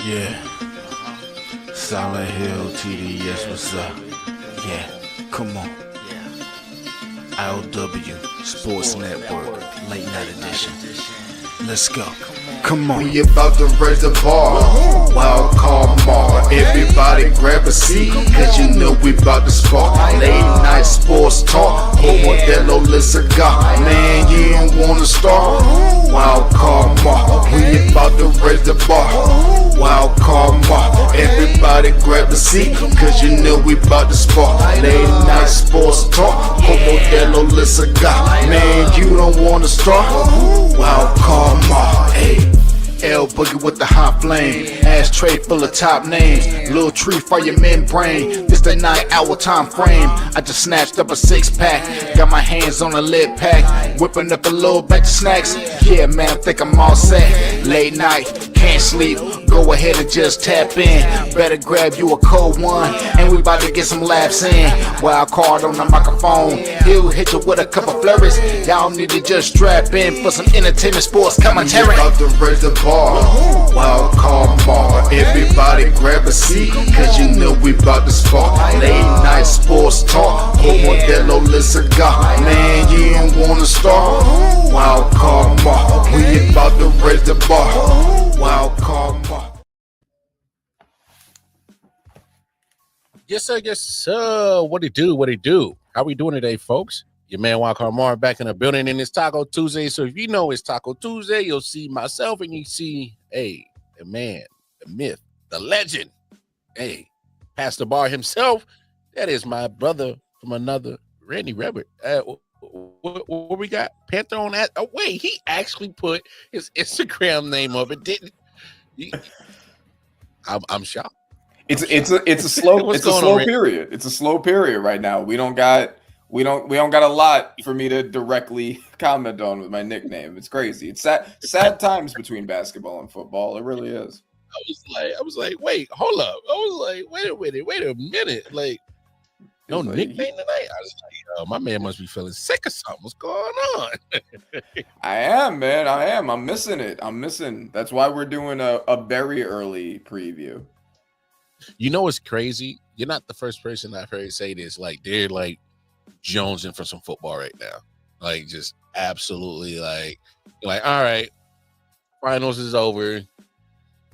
Yeah, Silent Hill TDS, what's up? Yeah, come on. I.O.W. Sports Network, late night edition. Let's go. Come on. We about to raise the bar. Wild card mark. Everybody grab a seat, cause you know we about to spark. Late night sports talk. Modelo Le Cigar. Man, you don't wanna start. Wild card mark. We about to raise the bar. Wild card mark. Everybody grab a seat, cause you know we about to spark. Late night sports talk. Modelo Le Cigar. Man, you don't wanna start. Wild card mark. Hey. L Boogie with the hot flame, ashtray full of top names, little tree for your membrane. This the 9-hour time frame. I just snatched up a 6-pack, got my hands on a lid pack, whipping up a little batch of snacks. Yeah, man, I think I'm all set. Late night, can't sleep. Go ahead and just tap in. Better grab you a cold one, and we about to get some laughs in. Wild card on the microphone, he'll hit you with a couple flurries. Y'all need to just strap in for some entertainment sports commentary. We about to raise the bar. Wild card bar. Everybody grab a seat, cause you know we about to spark. Late night sports talk. Modelo Le Cigar. Man, you don't wanna start. Wild card bar. We about to raise the bar. Wild card bar. Yes, sir. Yes, sir. What it do? What it do? How we doing today, folks? Your man Walker Mar back in the building, and it's Taco Tuesday. So if you know it's Taco Tuesday, you'll see myself, and you see, hey, the man, the myth, the legend, hey, Pastor Bar himself. That is my brother from another, Randy Rebert. What we got? Panther on that? Oh wait, he actually put his Instagram name up. It didn't. I'm shocked. It's a slow period. It's a slow period right now. We don't got a lot for me to directly comment on with my nickname. It's crazy. It's sad times between basketball and football. It really is. I was like, wait, hold up. I was like, wait a minute. Like, no nickname tonight? I was like, my man must be feeling sick or something. What's going on? I am, man. I am. I'm missing it. That's why we're doing a very early preview. You know what's crazy? You're not the first person I've heard say this. Like, they're like jonesing for some football right now. Like, just absolutely like, all right, finals is over.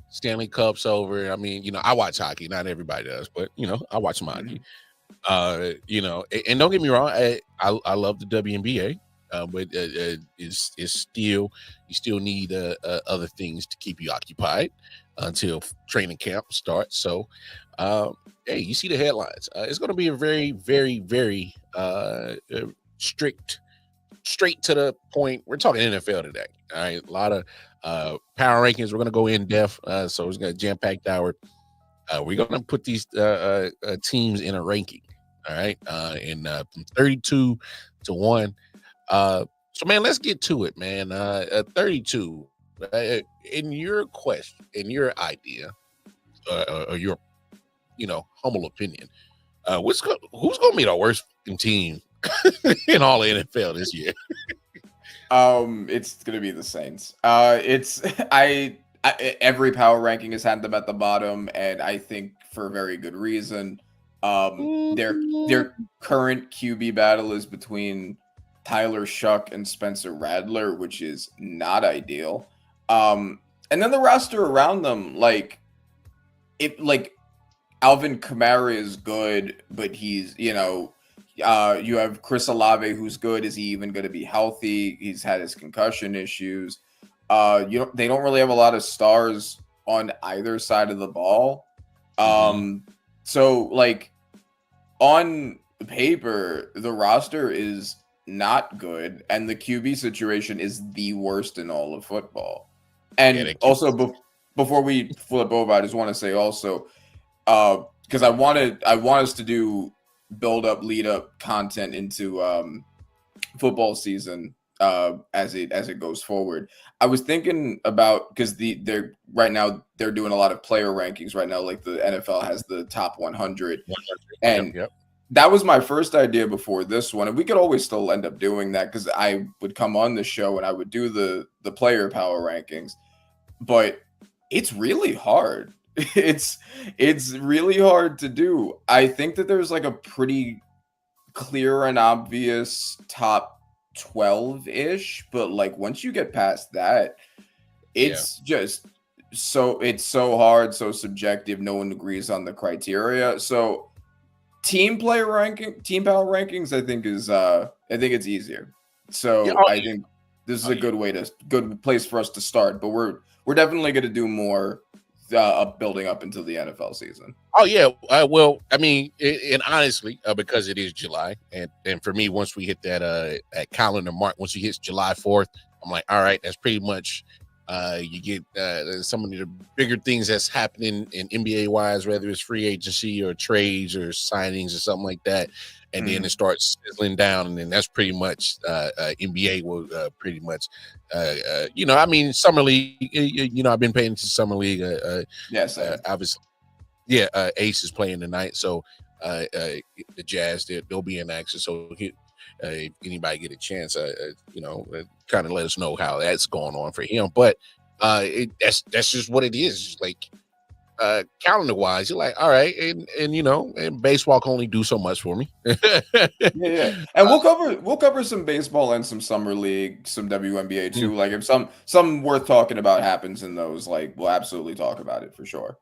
Stanley Cup's over. I mean, I watch hockey. Not everybody does, but, I watch some hockey. And don't get me wrong, I love the WNBA, but it's still, you still need other things to keep you occupied until training camp starts. So, hey, you see the headlines. It's going to be a very, very, very strict, straight to the point. We're talking NFL today. All right, a lot of power rankings. We're going to go in depth, so it's going to jam-packed hour. We're going to put these teams in a ranking. All right, and from 32 to 1. So, man, let's get to it, man. 32. In your question, in your idea, or your, humble opinion, who's going to be the worst team in all of NFL this year? It's going to be the Saints. Every power ranking has had them at the bottom, and I think for a very good reason. Their current QB battle is between Tyler Shuck and Spencer Rattler, which is not ideal. And then the roster around them, Alvin Kamara is good, but he's, you have Chris Olave, who's good. Is he even going to be healthy? He's had his concussion issues. They don't really have a lot of stars on either side of the ball. So, on paper, the roster is not good, and the QB situation is the worst in all of football. And also, before we flip over, I just want to say also, because I want us to do build up, lead up content into football season as it goes forward. I was thinking about, because they're doing a lot of player rankings right now. Like the NFL has the top 100, and yep. That was my first idea before this one, and we could always still end up doing that because I would come on the show and I would do the player power rankings. But it's really hard. it's really hard to do. I think that there's like a pretty clear and obvious top 12-ish, but like once you get past that, Yeah. it's just it's so hard, so subjective. No one agrees on the criteria. So team power rankings, I think it's easier. Yeah. So Oh, I yeah. think this is Oh, a yeah. good place for us to start. But we're definitely going to do more building up into the NFL season. Oh yeah. Well, I mean, and honestly, because it is July, and for me, once we hit that calendar mark, once you hit July 4th, I'm like, all right, that's pretty much. You get some of the bigger things that's happening in NBA wise, whether it's free agency or trades or signings or something like that, and then it starts sizzling down, and then that's pretty much NBA will pretty much, I mean, summer league. I've been paying to summer league. Yes, Obviously. Yeah, Ace is playing tonight, so the Jazz they'll be in action. So if anybody get a chance, kind of let us know how that's going on for him. But that's just what it is. Like calendar wise, you're like, all right, and baseball can only do so much for me. yeah. And we'll cover some baseball and some summer league, some WNBA too. Like if some worth talking about happens in those, like we'll absolutely talk about it for sure.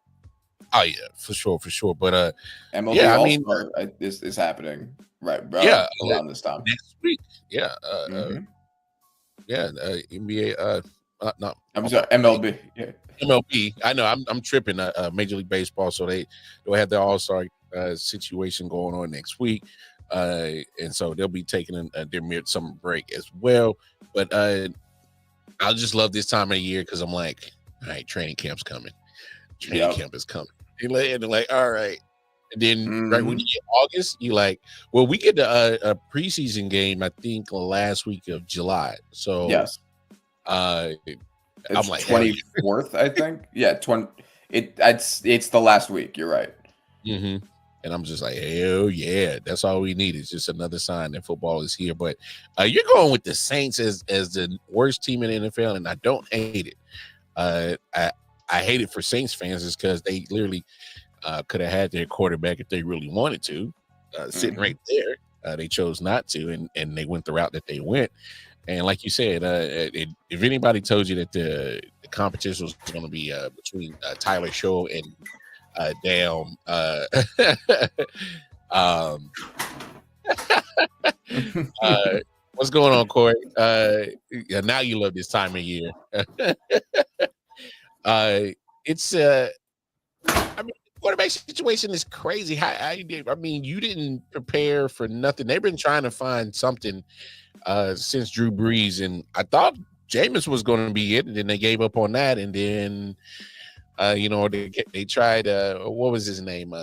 Oh yeah, for sure. But MLB yeah, I All mean, Star is happening yeah, around this time next week. Yeah, NBA. Not I'm sorry, MLB. Yeah. MLB. I know I'm tripping. Major League Baseball, so they'll have their All-Star situation going on next week, and so they'll be taking their mid-summer break as well. But I just love this time of the year because I'm like, all right, training camp's coming. Training camp is coming. And they're like, all right. And then right when you get August, you like, well, we get a preseason game, I think last week of July. So yes, I'm it's like 24th, I think. Yeah, it's the last week. You're right. Mm-hmm. And I'm just like, hell yeah, that's all we need is just another sign that football is here. But you're going with the Saints as the worst team in the NFL, and I don't hate it. I hate it for Saints fans is because they literally could have had their quarterback if they really wanted to, sitting right there. They chose not to, and they went the route that they went. And like you said, if anybody told you that the competition was going to be between Tyler Show and what's going on, Corey? Yeah, now you love this time of year. It's I mean, quarterback situation is crazy. I mean, you didn't prepare for nothing. They've been trying to find something since Drew Brees, and I thought Jameis was going to be it, and then they gave up on that, and then they tried what was his name?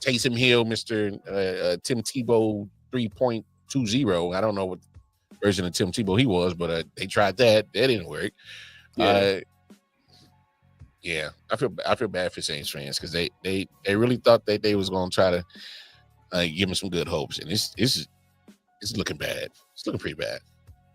Taysom Hill, Mr. Tim Tebow 3.20. I don't know what version of Tim Tebow he was, but they tried that. That didn't work. Yeah, I feel bad for Saints fans because they really thought that they was going to try to give them some good hopes, and it's looking bad. It's looking pretty bad.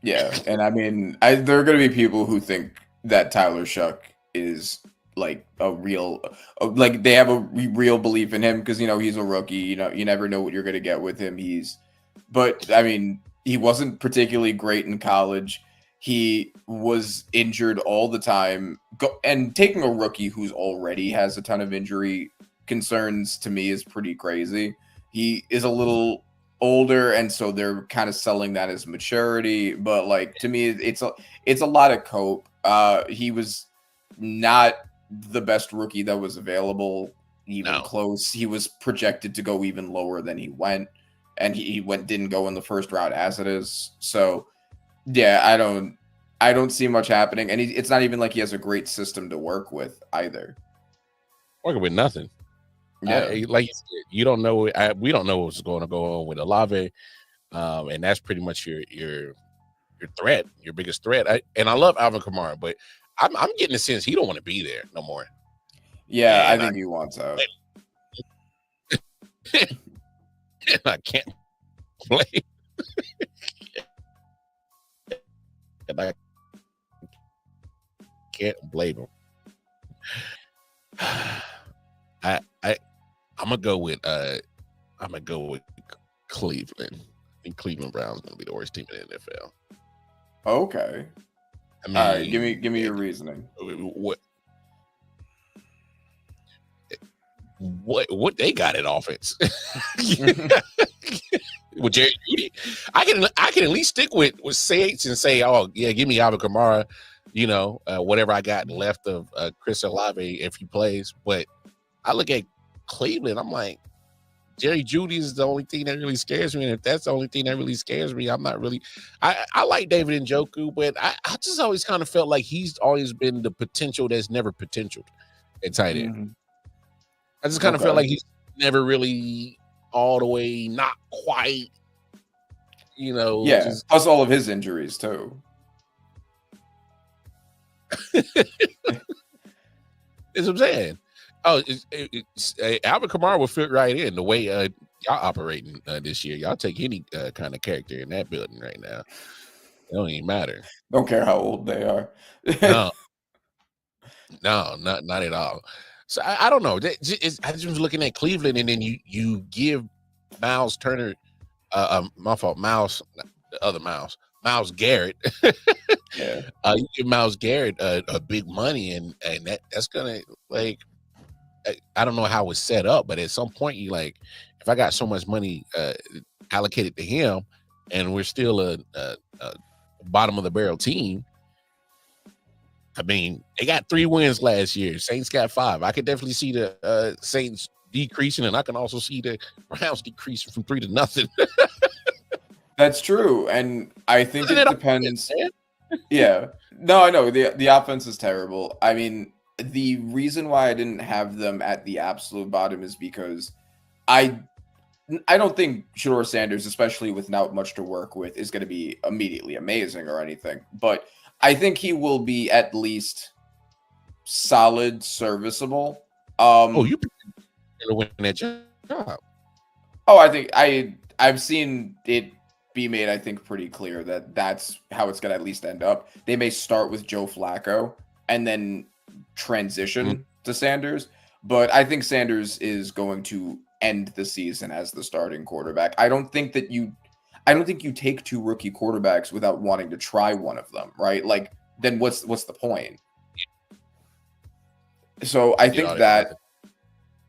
Yeah, and I mean, there are going to be people who think that Tyler Shuck is like a real, like they have a real belief in him because he's a rookie. You never know what you're going to get with him. But I mean, he wasn't particularly great in college. He was injured all the time, and taking a rookie who's already has a ton of injury concerns to me is pretty crazy. He is a little older, and so they're kind of selling that as maturity. But like to me, it's a lot of cope. He was not the best rookie that was available, even close. He was projected to go even lower than he went, and he didn't go in the first round as it is. So. Yeah, I don't see much happening, and it's not even like he has a great system to work with either. Working with nothing. Yeah, like you said, you don't know. We don't know what's going to go on with Olave, and that's pretty much your threat, your biggest threat. I love Alvin Kamara, but I'm getting the sense he don't want to be there no more. Yeah, and I think he wants out. And I can't play. And I can't blame him. I'm gonna go with Cleveland. I think Cleveland Browns gonna be the worst team in the NFL. Okay. I mean, all right, give me your reasoning. What they got in offense? With Jerry Jeudy, I can at least stick with Saints and say, oh yeah, give me Alvin Kamara, whatever I got left of Chris Olave if he plays. But I look at Cleveland, I'm like, Jerry Jeudy is the only thing that really scares me, and if that's the only thing that really scares me, I'm not really. I like David Njoku, but I just always kind of felt like he's always been the potential that's never potentialed at tight end. Mm-hmm. I just kind of felt like he's never really all the way, not quite, Yeah, just... plus all of his injuries too. That's what I'm saying. Oh, Alvin Kamara will fit right in the way y'all operating this year. Y'all take any kind of character in that building right now. It don't even matter. Don't care how old they are. No, not at all. So I don't know. I just was looking at Cleveland, and then you give Miles Turner, my fault, Miles Garrett. Yeah, you give Miles Garrett a big money, and that's gonna, like, I don't know how it's set up, but at some point you like, if I got so much money allocated to him, and we're still a bottom of the barrel team. I mean, they got 3 wins last year. Saints got 5. I could definitely see the Saints decreasing, and I can also see the Browns decreasing from 3-0. that's true, and I think it depends. Yeah, no, I know the offense is terrible. I mean, the reason why I didn't have them at the absolute bottom is because I don't think Shedeur Sanders, especially with not much to work with, is going to be immediately amazing or anything. But I think he will be at least solid, serviceable. You gonna win that job? Oh, I think I've seen it be made, I think, pretty clear that that's how it's going to at least end up. They may start with Joe Flacco and then transition to Sanders, but I think Sanders is going to end the season as the starting quarterback. I don't think you take 2 rookie quarterbacks without wanting to try one of them, right? Like, then what's the point? So I think that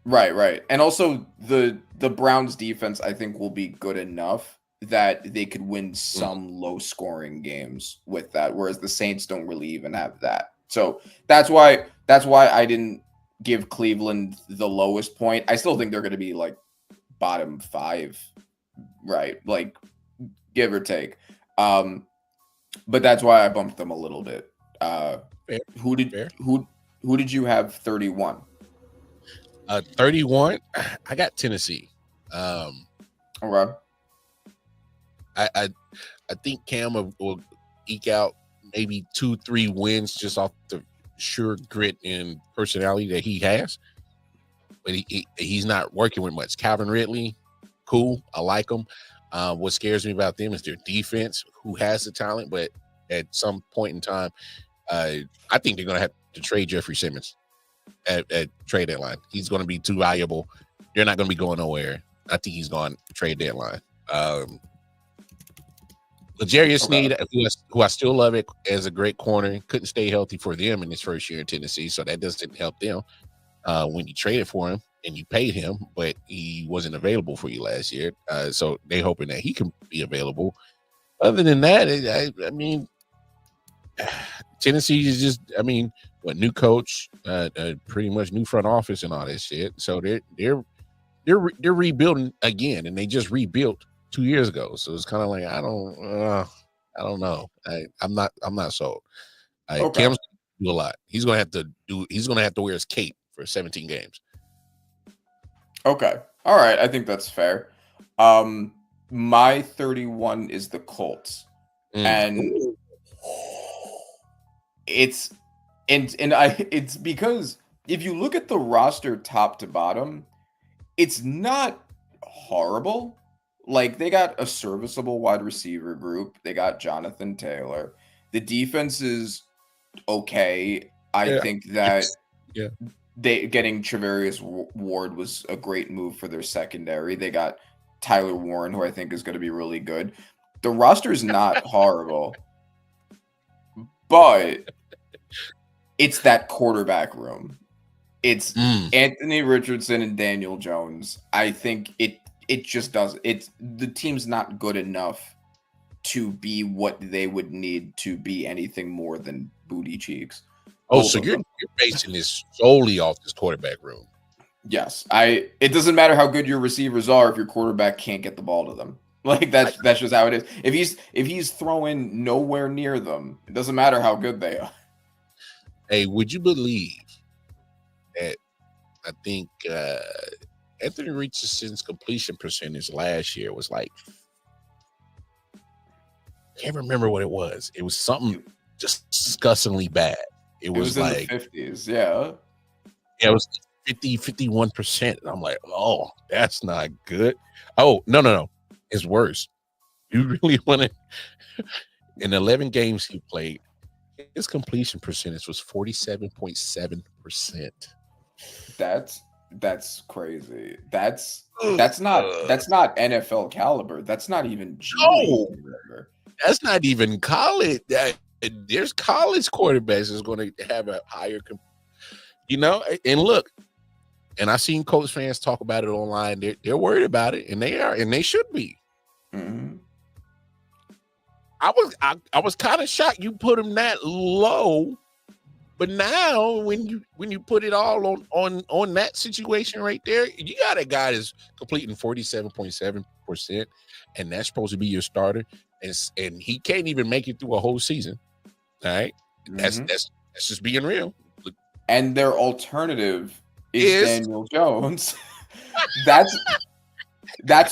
right. And also the Browns defense, I think, will be good enough that they could win some low scoring games with that, whereas the Saints don't really even have that. So that's why I didn't give Cleveland the lowest point. I still think they're going to be like bottom 5, right? Like, give or take. But that's why I bumped them a little bit. Who did you have 31? 31. I got Tennessee. Okay. I think Cam will eke out maybe 2-3 wins just off the sheer grit and personality that he has. But he's not working with much. Calvin Ridley, cool. I like him. What scares me about them is their defense, who has the talent, but at some point in time, I think they're going to have to trade Jeffrey Simmons at trade deadline. He's going to be too valuable. They're not going to be going nowhere. I think he's gone trade deadline. L'Jarius Sneed, who I still love it as a great corner, couldn't stay healthy for them in his first year in Tennessee, so that doesn't help them when you traded for him and you paid him, but he wasn't available for you last year. So they're hoping that he can be available. Other than that, I mean, Tennessee is just, new coach, pretty much new front office and all that shit. So they're rebuilding again, and they just rebuilt 2 years ago. So it's kind of like, I don't know. I'm not sold. Cam's gonna do a lot. He's gonna have to wear his cape for 17 games. Okay. All right. I think that's fair. My 31 is the Colts. And it's because if you look at the roster top to bottom, it's not horrible. Like, they got a serviceable wide receiver group. They got Jonathan Taylor. The defense is okay. I think that getting Travarius Ward was a great move for their secondary. They got Tyler Warren, who I think is going to be really good. The roster's not horrible, but it's that quarterback room. It's Anthony Richardson and Daniel Jones. I think it just does. The team's not good enough to be what they would need to be anything more than booty cheeks. Oh, so you're basing this solely off this quarterback room? Yes. It doesn't matter how good your receivers are if your quarterback can't get the ball to them. Like that's just how it is. If he's throwing nowhere near them, it doesn't matter how good they are. Hey, would you believe that I think Anthony Richardson's completion percentage last year was like, can't remember what it was. It was something just disgustingly bad. It was like in the 50s, yeah. Yeah, it was 51%. And I'm like, oh, that's not good. Oh, no. It's worse. You really want to in 11 games he played, his completion percentage was 47.7%. That's crazy. That's not NFL caliber. That's not even G League caliber. That's not even college. There's college quarterbacks is going to have a higher, and look, and I've seen Colts fans talk about it online. They're worried about it, and they are, and they should be. Mm-hmm. I was kind of shocked you put him that low, but now when you put it all on that situation right there, you got a guy that's completing 47.7%, and that's supposed to be your starter, and he can't even make it through a whole season. All right, that's just being real. And their alternative is Daniel Jones. That's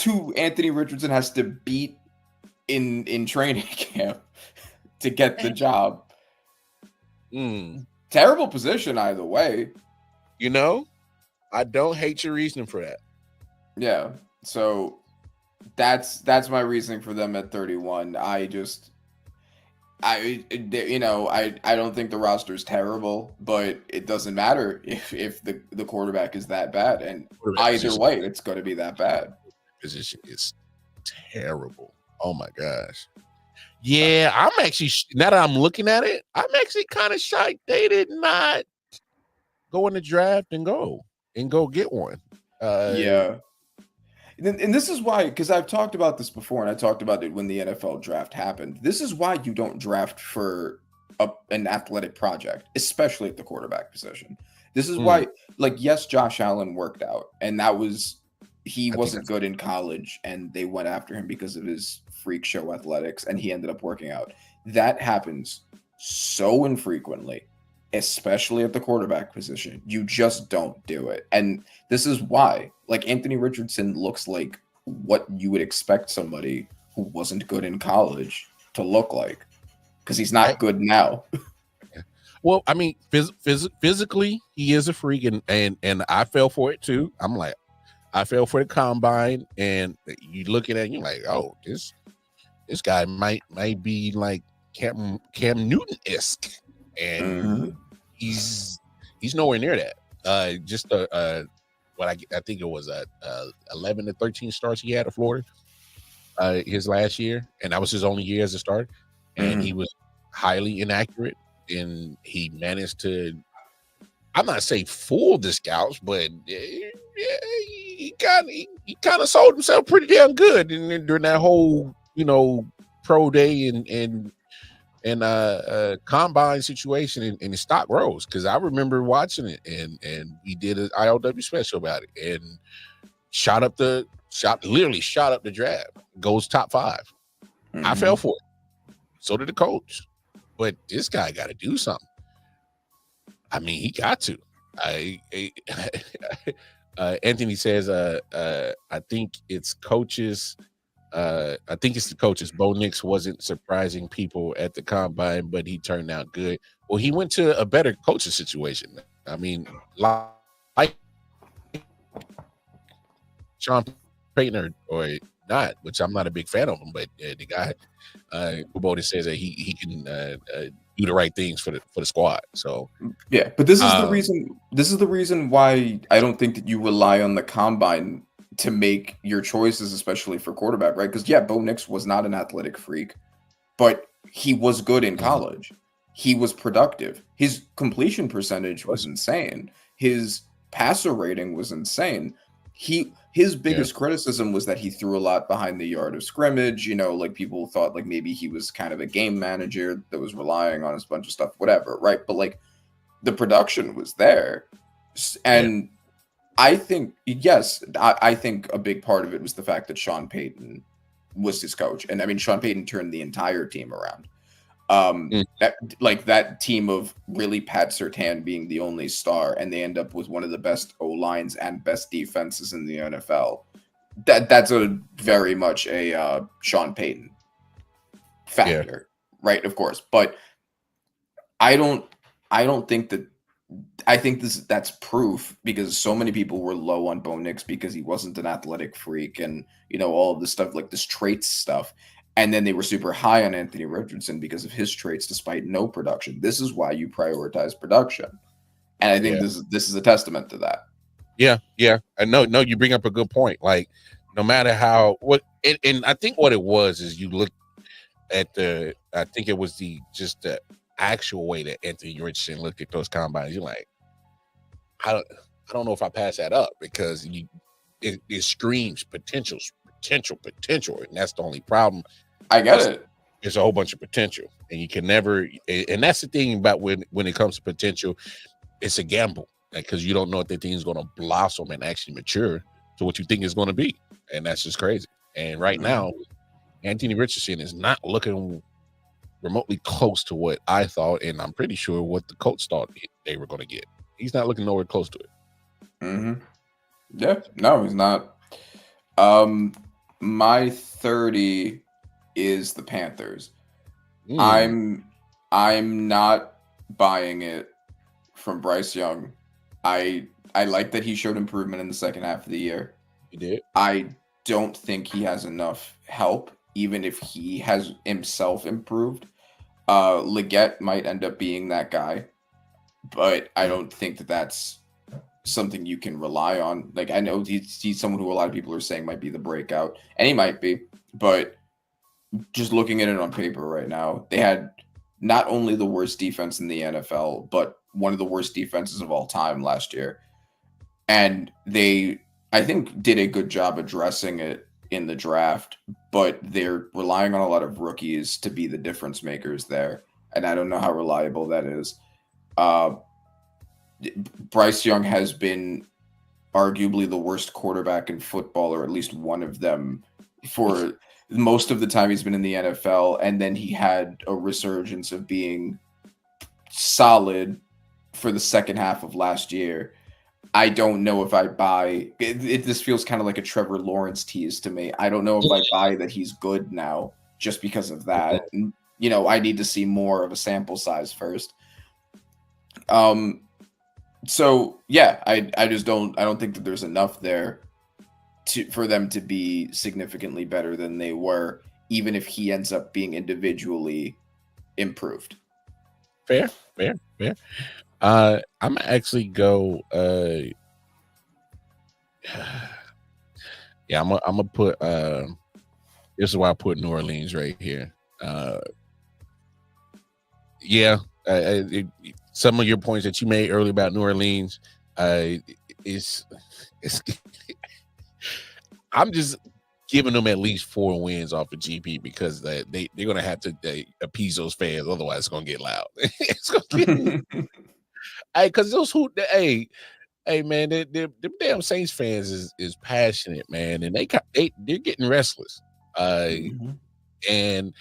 who Anthony Richardson has to beat in training camp to get the job. Terrible position either way. I don't hate your reasoning for that. Yeah. So that's my reasoning for them at 31. I don't think the roster is terrible, but it doesn't matter if the quarterback is that bad, and either way, it's going to be that bad. Position is terrible. Oh my gosh. Yeah, I'm actually, now that I'm looking at it, I'm actually kind of shocked they did not go in the draft and go get one. Yeah. And this is why, because I've talked about this before, and I talked about it when the NFL draft happened. This is why you don't draft for an athletic project, especially at the quarterback position. This is why, yes, Josh Allen worked out, and he wasn't good in college, and they went after him because of his freak show athletics, and he ended up working out. That happens so infrequently, especially at the quarterback position. You just don't do it. And this is why, Anthony Richardson looks like what you would expect somebody who wasn't good in college to look like, because he's not good now. Well, I mean, physically, he is a freak, and I fell for it too. I'm like, I fell for the combine, and you look at it, and you're like, oh, this guy might be like Cam Newton-esque, and he's nowhere near that. I think it was 11 to 13 starts he had at Florida his last year, and that was his only year as a starter, and he was highly inaccurate, and he managed to, I'm not saying fool the scouts, but he kind of sold himself pretty damn good during that whole pro day and combine situation, and the stock rose, because I remember watching it, and we did an I.O.W special about it, and literally shot up the draft, goes top 5. I fell for it. So did the coach. But this guy got to do something. I mean, he got to. Anthony says, I think it's coaches. I think it's the coaches. Bo Nix wasn't surprising people at the combine, but he turned out good. Well, he went to a better coaching situation. I mean, like Sean Payton or not, which I'm not a big fan of him, but the guy, Kubota says that he can do the right things for the squad. So yeah, but this is the reason. This is the reason why I don't think that you rely on the combine to make your choices, especially for quarterback, right? Because yeah, Bo Nix was not an athletic freak, but he was good in college. He was productive. His completion percentage was insane. His passer rating was insane. His biggest criticism was that he threw a lot behind the yard of scrimmage. You know, like people thought like maybe he was kind of a game manager that was relying on a bunch of stuff, whatever, right? But like the production was there. And I think, yes, I think a big part of it was the fact that Sean Payton was his coach. And I mean, Sean Payton turned the entire team around. That team of really Pat Surtain being the only star, and they end up with one of the best O-lines and best defenses in the NFL. That's a very much a Sean Payton factor, right? Of course, but I don't think that. I think that's proof because so many people were low on Bo Nix because he wasn't an athletic freak and all of this stuff like this traits stuff. And then they were super high on Anthony Richardson because of his traits, despite no production. This is why you prioritize production, and I think this is a testament to that. Yeah. And no, you bring up a good point. Like, no matter and I think what it was is you look at I think it was the actual way that Anthony Richardson looked at those combines. You're like, I don't know if I pass that up because it screams potential, and that's the only problem. I get it. There's a whole bunch of potential, and you can never. And that's the thing about when it comes to potential, it's a gamble because you don't know if the thing is going to blossom and actually mature to what you think it's going to be, and that's just crazy. And right now, Anthony Richardson is not looking remotely close to what I thought, and I'm pretty sure what the coach thought they were going to get. He's not looking nowhere close to it. Yeah, no, he's not. My 30 is the Panthers. I'm not buying it from Bryce Young. I like that he showed improvement in the second half of the year. He did. I don't think he has enough help, even if he has himself improved. Leggett might end up being that guy, but I don't think that that's something you can rely on. Like, I know he's someone who a lot of people are saying might be the breakout, and he might be, but just looking at it on paper right now, they had not only the worst defense in the NFL, but one of the worst defenses of all time last year. And they, I think, did a good job addressing it in the draft, but they're relying on a lot of rookies to be the difference makers there. And I don't know how reliable that is. Bryce Young has been arguably the worst quarterback in football, or at least one of them, for most of the time he's been in the NFL. And then he had a resurgence of being solid for the second half of last year. I don't know if I buy it. This feels kind of like a Trevor Lawrence tease to me. I don't know if I buy that he's good now just because of that. And, I need to see more of a sample size first. So yeah, I don't think that there's enough there for them to be significantly better than they were, even if he ends up being individually improved. Fair. I'm actually go. Yeah, I'm gonna put. This is why I put New Orleans right here. Some of your points that you made earlier about New Orleans, is I'm just giving them at least 4 wins off of GP because they're gonna have to appease those fans, otherwise it's gonna get loud. It's gonna get, because those man, the damn Saints fans is passionate, man, and they're getting restless. And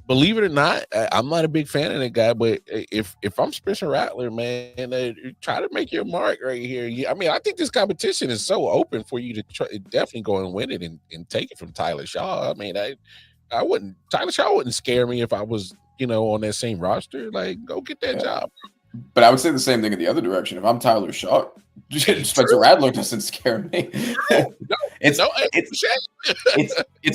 believe it or not, I'm not a big fan of that guy, but if I'm Spencer Rattler, man, try to make your mark right here. I mean, I think this competition is so open for you to definitely go and win it and take it from Tyler Shaw. I mean, Tyler Shaw wouldn't scare me if I was, on that same roster. Like, go get that job. But I would say the same thing in the other direction. If I'm Tyler Shaw, Spencer Rattler doesn't scare me. It's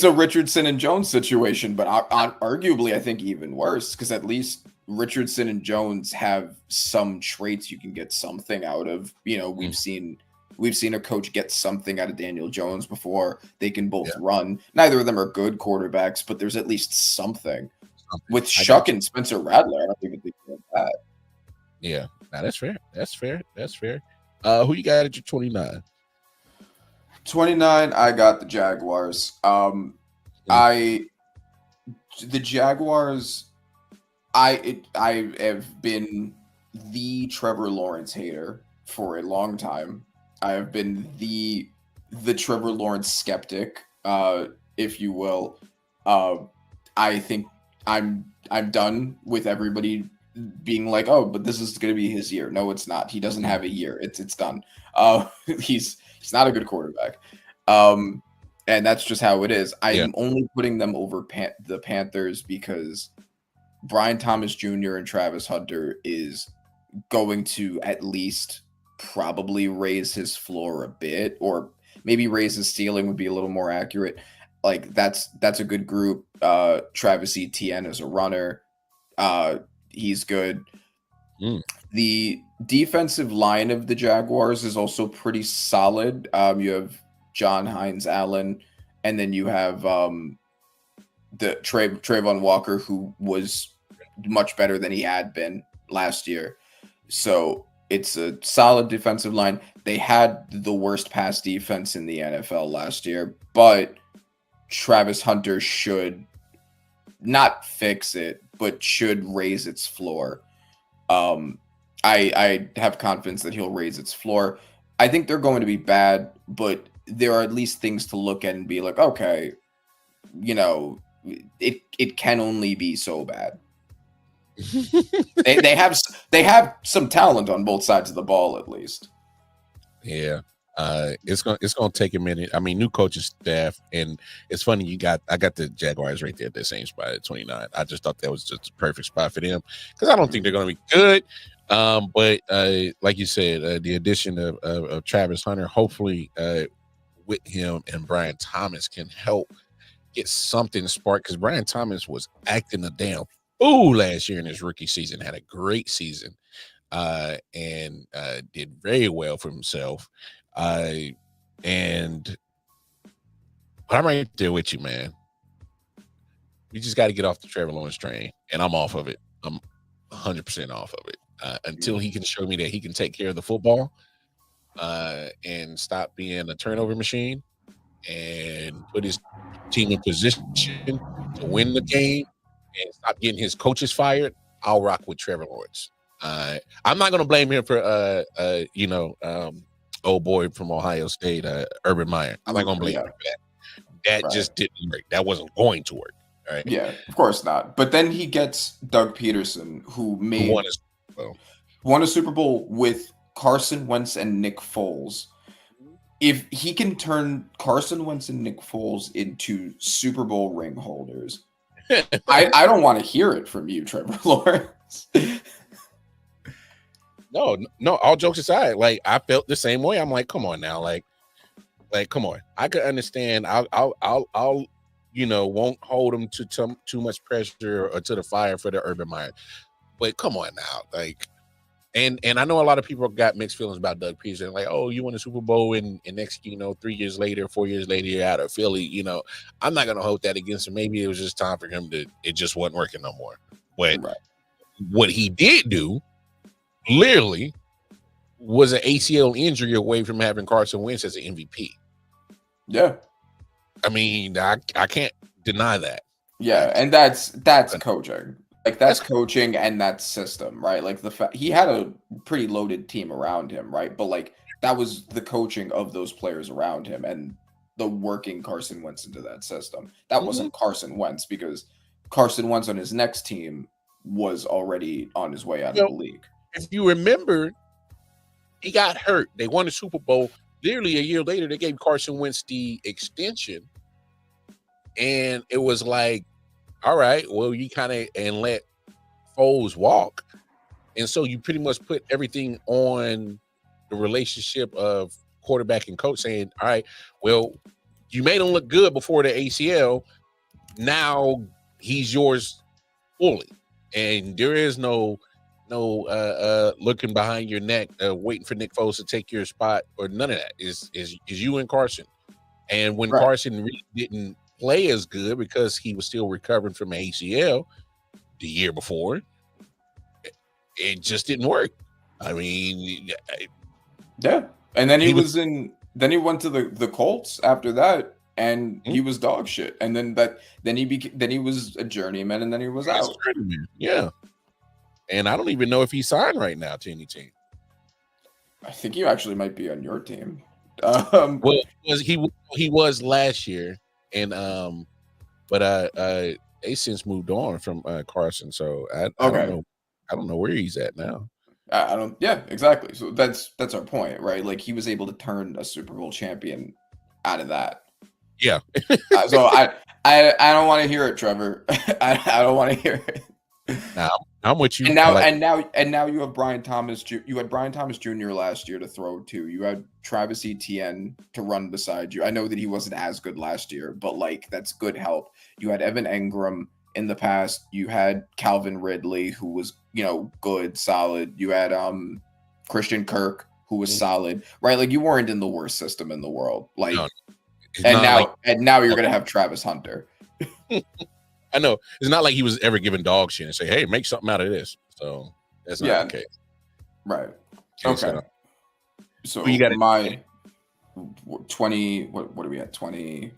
a Richardson and Jones situation, but arguably I think even worse, because at least Richardson and Jones have some traits you can get something out of. We've seen a coach get something out of Daniel Jones before. They can both run. Neither of them are good quarterbacks, but there's at least something. With Shuck and Spencer Rattler, I don't even think that. Yeah, now that's fair. That's fair. Who you got at your 29? 29, I got the Jaguars. The Jaguars, I have been the Trevor Lawrence hater for a long time. I have been the Trevor Lawrence skeptic, if you will. I think I'm done with everybody being like, oh, but this is going to be his year. No, it's not. He doesn't have a year. It's done. He's not a good quarterback. And that's just how it is. I am only putting them over the Panthers because Brian Thomas Jr. and Travis Hunter is going to at least probably raise his floor a bit, or maybe raise his ceiling would be a little more accurate. Like that's a good group. Travis Etienne is a runner. He's good. The defensive line of the Jaguars is also pretty solid. You have John Hines Allen, and then you have the Trayvon Walker, who was much better than he had been last year. So it's a solid defensive line. They had the worst pass defense in the NFL last year, but Travis Hunter should not fix it, but should raise its floor. I have confidence that he'll raise its floor. I think they're going to be bad, but there are at least things to look at and be like, okay, it can only be so bad. they have some talent on both sides of the ball, at least. Yeah. It's gonna take a minute. I mean, new coaching staff, and it's funny I got the Jaguars right there at the same spot at 29. I just thought that was just a perfect spot for them because I don't think they're gonna be good. But like you said, the addition of Travis Hunter, hopefully with him and Brian Thomas can help get something sparked, because Brian Thomas was acting a damn fool last year in his rookie season, had a great season, and did very well for himself. But I'm right there with you, man. We just got to get off the Trevor Lawrence train, and I'm off of it. I'm 100% off of it until he can show me that he can take care of the football and stop being a turnover machine and put his team in position to win the game and stop getting his coaches fired. I'll rock with Trevor Lawrence. I'm not going to blame him for old boy from Ohio State, Urban Meyer. I'm not going to blame him for that. That just didn't work. That wasn't going to work. Right? Yeah, of course not. But then he gets Doug Peterson, who won a Super Bowl with Carson Wentz and Nick Foles. If he can turn Carson Wentz and Nick Foles into Super Bowl ring holders, I don't want to hear it from you, Trevor Lawrence. No. All jokes aside, like I felt the same way. I'm like, come on now, like come on. I could understand. I'll won't hold him to too much pressure or to the fire for the Urban Meyer. But come on now, like, and I know a lot of people got mixed feelings about Doug Peterson, like, oh, you won a Super Bowl and next, 3 years later, 4 years later, you're out of Philly. I'm not gonna hold that against him. Maybe it was just time for him it just wasn't working no more. But what he did do, literally, was an ACL injury away from having Carson Wentz as an MVP. Yeah. I mean, I can't deny that. Yeah, and that's coaching. Like that's coaching and that's system, right? Like he had a pretty loaded team around him, right? But like that was the coaching of those players around him and the working Carson Wentz into that system. That wasn't Carson Wentz, because Carson Wentz on his next team was already on his way out of the league. If you remember, he got hurt. They won the Super Bowl. Literally a year later, they gave Carson Wentz the extension. And it was like, all right, well, you kind of and let Foles walk. And so you pretty much put everything on the relationship of quarterback and coach, saying, all right, well, you made him look good before the ACL. Now he's yours fully. and there is no looking behind your neck, waiting for Nick Foles to take your spot, or none of that. Is you and Carson. And when Carson really didn't play as good because he was still recovering from an ACL the year before, it just didn't work. I mean, yeah. And then he was in. Then he went to the Colts after that, and he was dog shit. And then he was a journeyman, and then he was out. Yeah. And I don't even know if he's signed right now to any team. I think he actually might be on your team. Well, he was last year, and but they since moved on from Carson, so I don't know where he's at now. I don't. Yeah, exactly. So that's our point, right? Like, he was able to turn a Super Bowl champion out of that. Yeah. So I don't want to hear it, Trevor. I don't want to hear it. Now I'm with you. And now you have Brian Thomas. You had Brian Thomas Jr. last year to throw to. You had Travis Etienne to run beside you. I know that he wasn't as good last year, but like, that's good help. You had Evan Engram in the past. You had Calvin Ridley, who was, good, solid. You had Christian Kirk, who was solid, right? Like, you weren't in the worst system in the world. Like, no, and now you're gonna have Travis Hunter. I know it's not like he was ever given dog shit and say, "Hey, make something out of this." So that's not the case, right? Okay. So you got my 20. What are we at? 28.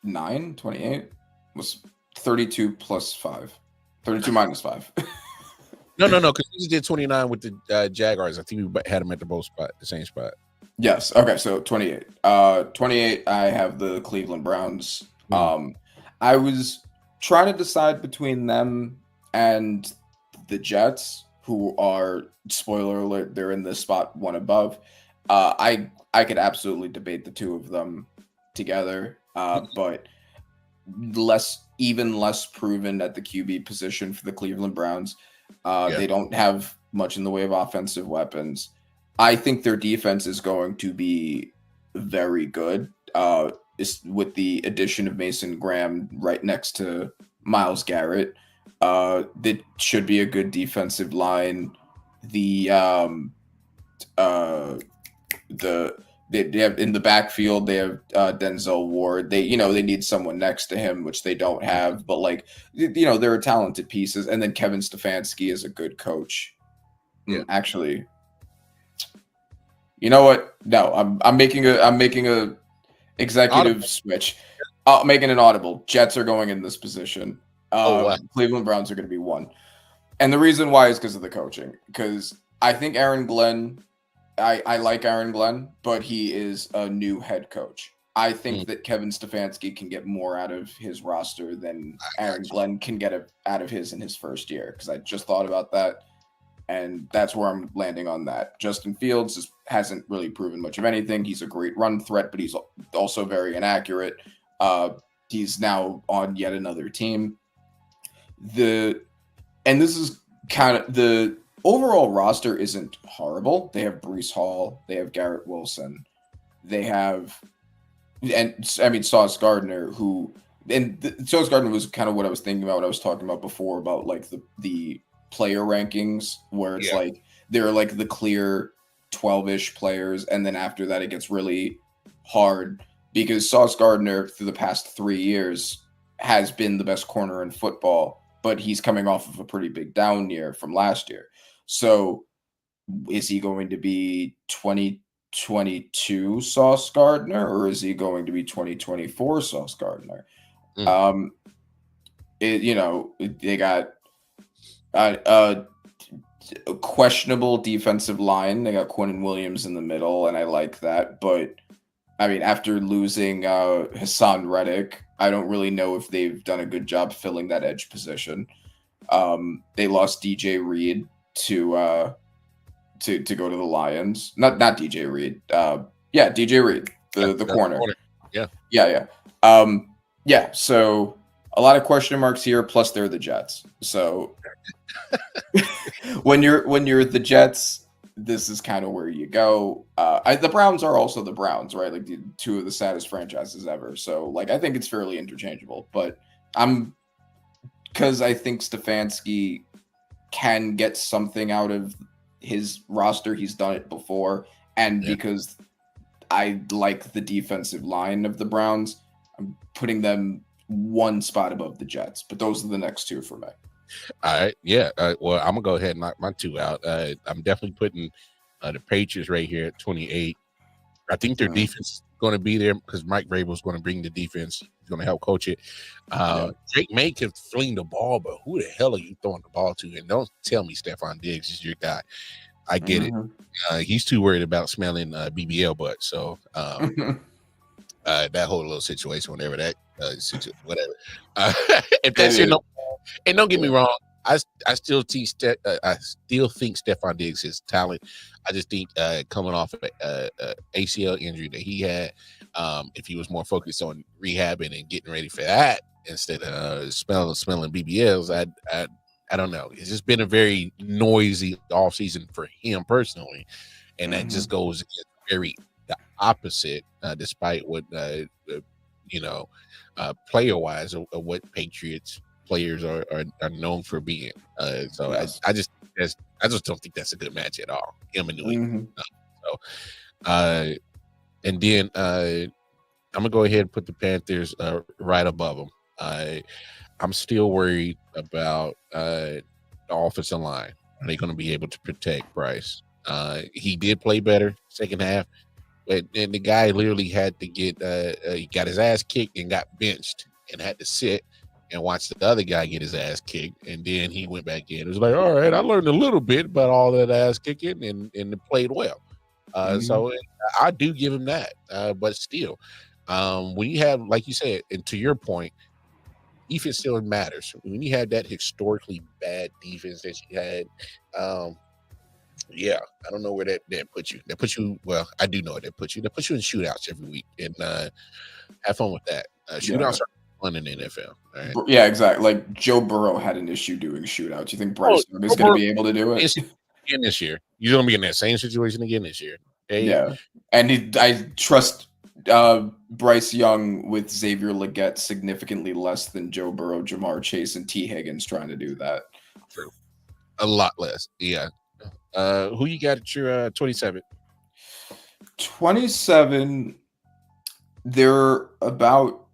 28 was 32 plus 5. 32 minus 5. No, because we did 29 with the Jaguars. I think we had them at the same spot. Yes. Okay. So 28. 28. I have the Cleveland Browns. I was trying to decide between them and the Jets, who are, spoiler alert, they're in the spot one above. I could absolutely debate the two of them together, but less proven at the QB position for the Cleveland Browns. They don't have much in the way of offensive weapons. I think their defense is going to be very good. With the addition of Mason Graham right next to Myles Garrett, that should be a good defensive line. They have in the backfield, they have Denzel Ward. They need someone next to him, which they don't have. But there are talented pieces, and then Kevin Stefanski is a good coach. Yeah, actually, you know what? No, I'm making a executive switch. Making an audible. Jets are going in this position. Cleveland Browns are going to be 1. And the reason why is because of the coaching. Because I think Aaron Glenn, I like Aaron Glenn, but he is a new head coach. I think that Kevin Stefanski can get more out of his roster than Aaron Glenn can get out of his in his first year. Because I just thought about that. And that's where I'm landing on that. Justin Fields hasn't really proven much of anything. He's a great run threat, but he's also very inaccurate. He's now on yet another team. This is kind of the overall roster isn't horrible. They have Breece Hall. They have Garrett Wilson. They have, Sauce Gardner, Sauce Gardner was kind of what I was thinking about when I was talking about before about like the player rankings, where it's like they're like the clear 12-ish players, and then after that it gets really hard because Sauce Gardner through the past 3 years has been the best corner in football, but he's coming off of a pretty big down year from last year. So is he going to be 2022 Sauce Gardner, or is he going to be 2024 Sauce Gardner? They got a questionable defensive line. They got Quinnen Williams in the middle, and I like that. But after losing Hassan Reddick, I don't really know if they've done a good job filling that edge position. They lost DJ Reed to go to the Lions. Not DJ Reed. DJ Reed, the corner. Yeah. So a lot of question marks here. Plus, they're the Jets. So when you're the Jets, this is kind of where you go. The Browns are also the Browns, right? Like the two of the saddest franchises ever. So I think it's fairly interchangeable. But I'm because I think Stefanski can get something out of his roster. He's done it before, and because I like the defensive line of the Browns, I'm putting them one spot above the Jets. But those are the next two for me. All right, yeah. Well, I'm gonna go ahead and knock my two out. I'm definitely putting the Patriots right here at 28. I think their defense is going to be there because Mike Vrabel is going to bring the defense. He's going to help coach it. Drake May can fling the ball, but who the hell are you throwing the ball to? And don't tell me Stephon Diggs is your guy. I get it. He's too worried about smelling BBL butt. So that whole little situation, whenever that whatever. If that's your no, and don't get me wrong, I still think Stephon Diggs is talent. I just think coming off of ACL injury that he had, if he was more focused on rehabbing and getting ready for that instead of smelling BBLs, I don't know. It's just been a very noisy offseason for him personally, and that just goes very the opposite, despite what player wise of what Patriots players are known for being. So I just don't think that's a good match at all. Him and New England. And then I'm gonna go ahead and put the Panthers right above them. I'm still worried about the offensive line. Are they going to be able to protect Bryce? He did play better second half, but and the guy literally had to get he got his ass kicked and got benched and had to sit and watch the other guy get his ass kicked, and then he went back in. It was like, all right, I learned a little bit about all that ass kicking and played well. So I do give him that, but still, when you have, like you said, and to your point, defense still matters. When you have that historically bad defense that you had, I don't know where that puts you. That puts you, well, I do know where that puts you. That puts you in shootouts every week, and have fun with that. Shootouts are fun in the NFL. All right? Yeah, exactly. Like Joe Burrow had an issue doing shootouts. You think Bryce is going to be able to do it? Again this year. You're going to be in that same situation again this year. Yeah, and I trust Bryce Young with Xavier Legette significantly less than Joe Burrow, Jamar Chase, and T. Higgins trying to do that. True. A lot less. Yeah. Who you got at your 27? 27, they're about...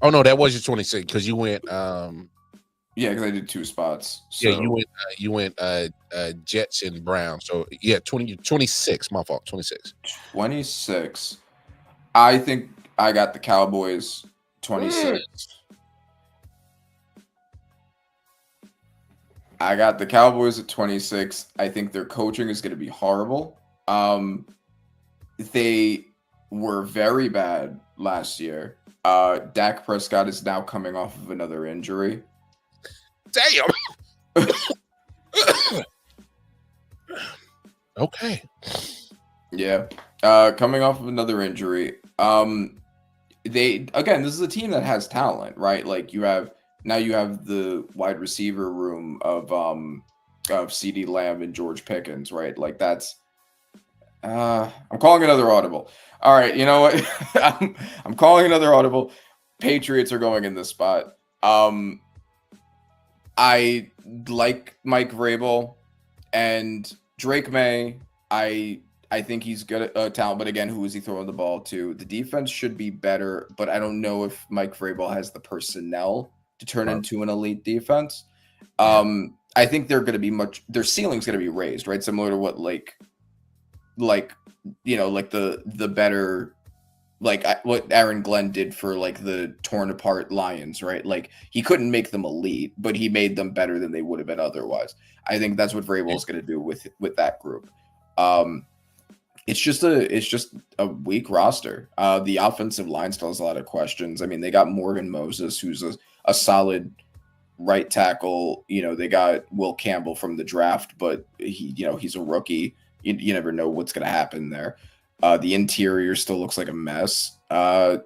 Oh, no, that was your 26 because you went... Yeah, because I did two spots. So. Yeah, you went Jets and Browns. So, yeah, 26. My fault, 26. 26. I think I got the Cowboys 26. I got the Cowboys at 26. I think their coaching is going to be horrible. They were very bad last year. Dak Prescott is now coming off of another injury. Damn. Okay. Yeah. Coming off of another injury. This is a team that has talent, right? Like you have the wide receiver room of CeeDee Lamb and George Pickens, right? Like that's I'm calling another audible. All right, you know what? I'm calling another audible. Patriots are going in this spot. I like Mike Vrabel and Drake May. I think he's good at talent, but again, who is he throwing the ball to? The defense should be better, but I don't know if Mike Vrabel has the personnel to turn into an elite defense. I think they're going to be their ceiling's going to be raised, right? Similar to what the better, what Aaron Glenn did for like the torn apart Lions, right? Like he couldn't make them elite, but he made them better than they would have been otherwise. I think that's what Vrabel is going to do with that group. It's just a weak roster. The offensive line still has a lot of questions. I mean, they got Morgan Moses, who's a solid right tackle. You know, they got Will Campbell from the draft, but he's a rookie. You never know what's going to happen there. The interior still looks like a mess. I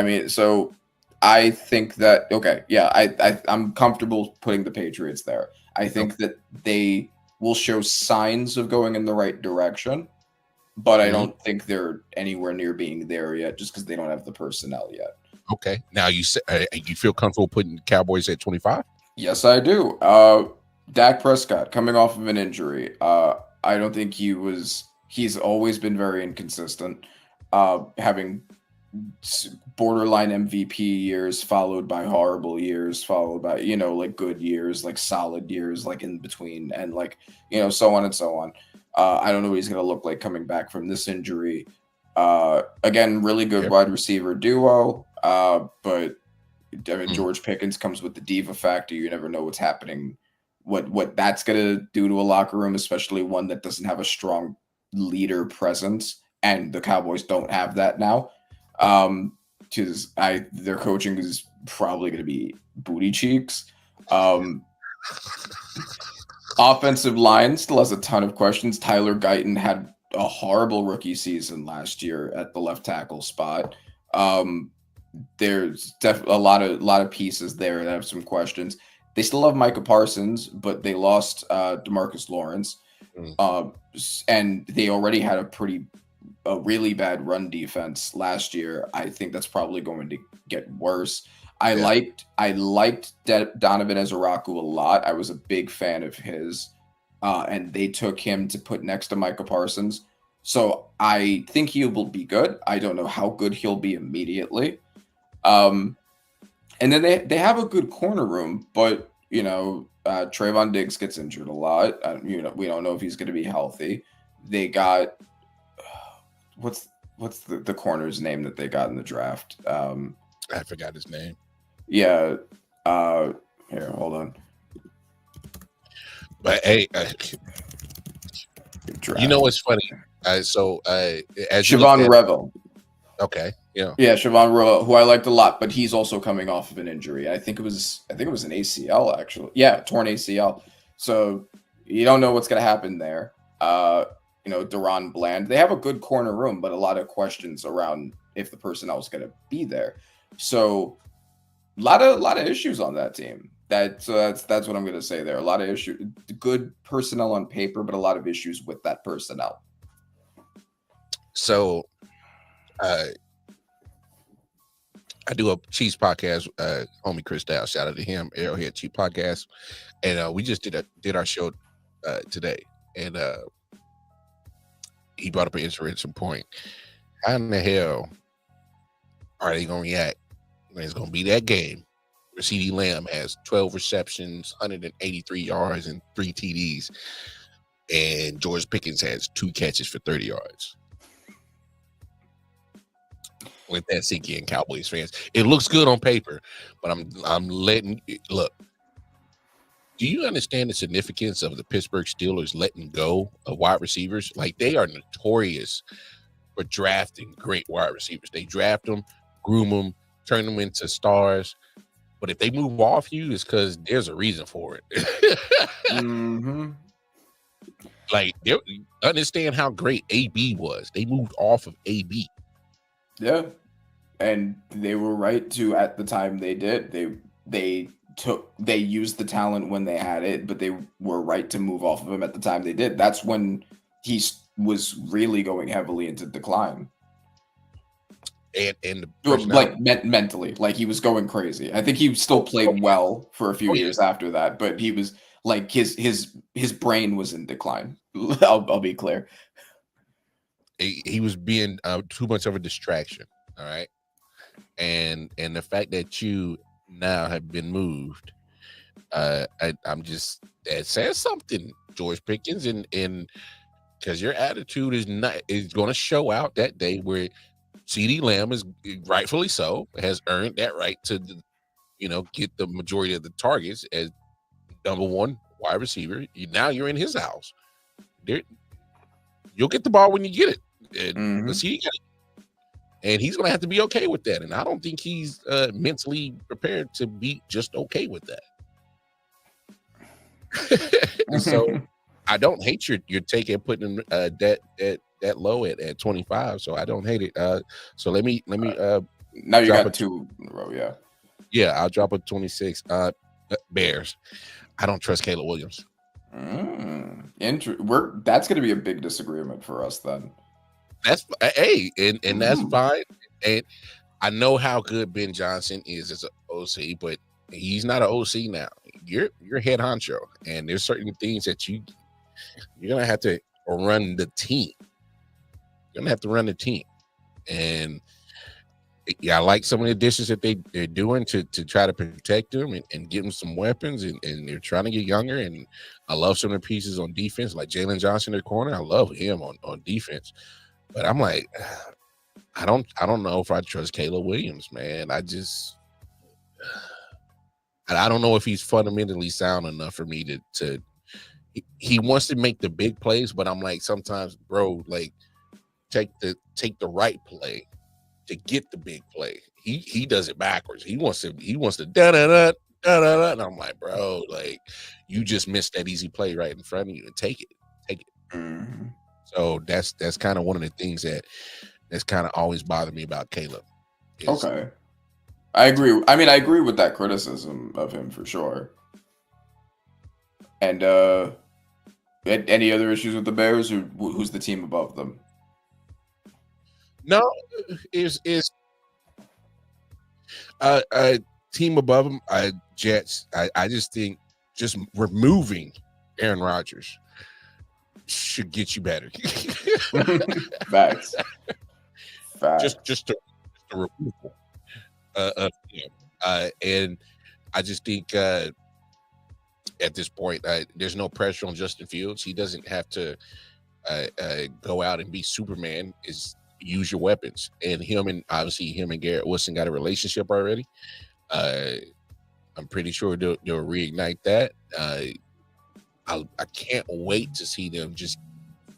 mean, so I think that, I'm comfortable putting the Patriots there. I think that they will show signs of going in the right direction, but I don't think they're anywhere near being there yet just because they don't have the personnel yet. Okay. Now you feel comfortable putting the Cowboys at 25? Yes, I do. Dak Prescott coming off of an injury. I don't think he's always been very inconsistent. Having borderline MVP years followed by horrible years, followed by, like good years, like solid years, like in between, and like, so on and so on. I don't know what he's going to look like coming back from this injury. Again, really good wide receiver duo. But I mean, George Pickens comes with the diva factor. You never know what's happening, what that's going to do to a locker room, especially one that doesn't have a strong leader presence. And the Cowboys don't have that now. Because their coaching is probably going to be booty cheeks. Offensive line still has a ton of questions. Tyler Guyton had a horrible rookie season last year at the left tackle spot. There's definitely a lot of pieces there that have some questions. They still have Micah Parsons, but they lost DeMarcus Lawrence, and they already had a really bad run defense last year. I think that's probably going to get worse. I liked Donovan Ezeraku a lot. I was a big fan of his, and they took him to put next to Micah Parsons. So I think he will be good. I don't know how good he'll be immediately. And then they have a good corner room, but Trayvon Diggs gets injured a lot. We don't know if he's going to be healthy. They got what's the corner's name that they got in the draft? I forgot his name. Yeah. Here, hold on. But hey, you know what's funny? As Siobhan Revel. Okay. Yeah. Yeah, Siobhan Revel, who I liked a lot, but he's also coming off of an injury. I think it was an ACL actually. Yeah, torn ACL. So you don't know what's going to happen there. Deron Bland. They have a good corner room, but a lot of questions around if the personnel is going to be there. So a lot of issues on that team. That's what I'm going to say there. A lot of issues. Good personnel on paper, but a lot of issues with that personnel. So, I do a Chiefs podcast. Homie Chris Dow, shout out to him. Arrowhead Chiefs podcast, and we just did our show today, and he brought up an interesting point. How in the hell are they going to react when it's going to be that game where CeeDee Lamb has 12 receptions, 183 yards, and 3 TDs, and George Pickens has 2 catches for 30 yards? Let that sink in, Cowboys fans. It looks good on paper, but I'm letting look. Do you understand the significance of the Pittsburgh Steelers letting go of wide receivers? Like, they are notorious for drafting great wide receivers. They draft them, groom them, turn them into stars. But if they move off you, it's because there's a reason for it. Mm-hmm. Like, understand how great AB was. They moved off of AB. Yeah. And they were right to, at the time they did. They used the talent when they had it, but they were right to move off of him at the time they did. That's when he was really going heavily into decline. And mentally, like he was going crazy. I think he still played well for a few years after that, but he was like his brain was in decline. I'll be clear. He was being too much of a distraction. All right. And the fact that you now have been moved, I'm just, it says something, George Pickens, and because your attitude is going to show out that day where CeeDee Lamb is rightfully so has earned that right to, get the majority of the targets as number one wide receiver. Now you're in his house. You'll get the ball when you get it. And the CeeDee got it. And he's going to have to be okay with that. And I don't think he's mentally prepared to be just okay with that. So I don't hate your take and putting that low at 25. So I don't hate it. So let me now you got 2 in a row. Yeah. Yeah. I'll drop a 26. Bears. I don't trust Caleb Williams. That's going to be a big disagreement for us then. That's and that's fine. And I know how good Ben Johnson is as an OC, but he's not an OC now. you're head honcho, and there's certain things that you're gonna have to run the team. You're gonna have to run the team, and yeah, I like some of the additions that they're doing to try to protect them and give them some weapons, and they're trying to get younger. And I love some of the pieces on defense, like Jalen Johnson in the corner. I love him on defense, but I'm like, I don't know if I trust Caleb Williams, man. I don't know if he's fundamentally sound enough for me to. He wants to make the big plays, but I'm like, sometimes, bro, like take the right play to get the big play. He does it backwards. He wants to da da da da da, and I'm like, bro, like you just missed that easy play right in front of you, and take it. Mm-hmm. So that's kind of one of the things that's kind of always bothered me about Caleb. Okay, I agree. I mean, I agree with that criticism of him for sure. And any other issues with the Bears, or who's the team above them? No, is a team above them. Jets. I just think just removing Aaron Rodgers should get you better. Facts. Just a removal. And I just think at this point, there's no pressure on Justin Fields. He doesn't have to go out and be Superman. Use your weapons, and him and Garrett Wilson got a relationship already. I'm pretty sure they'll reignite that. I can't wait to see them just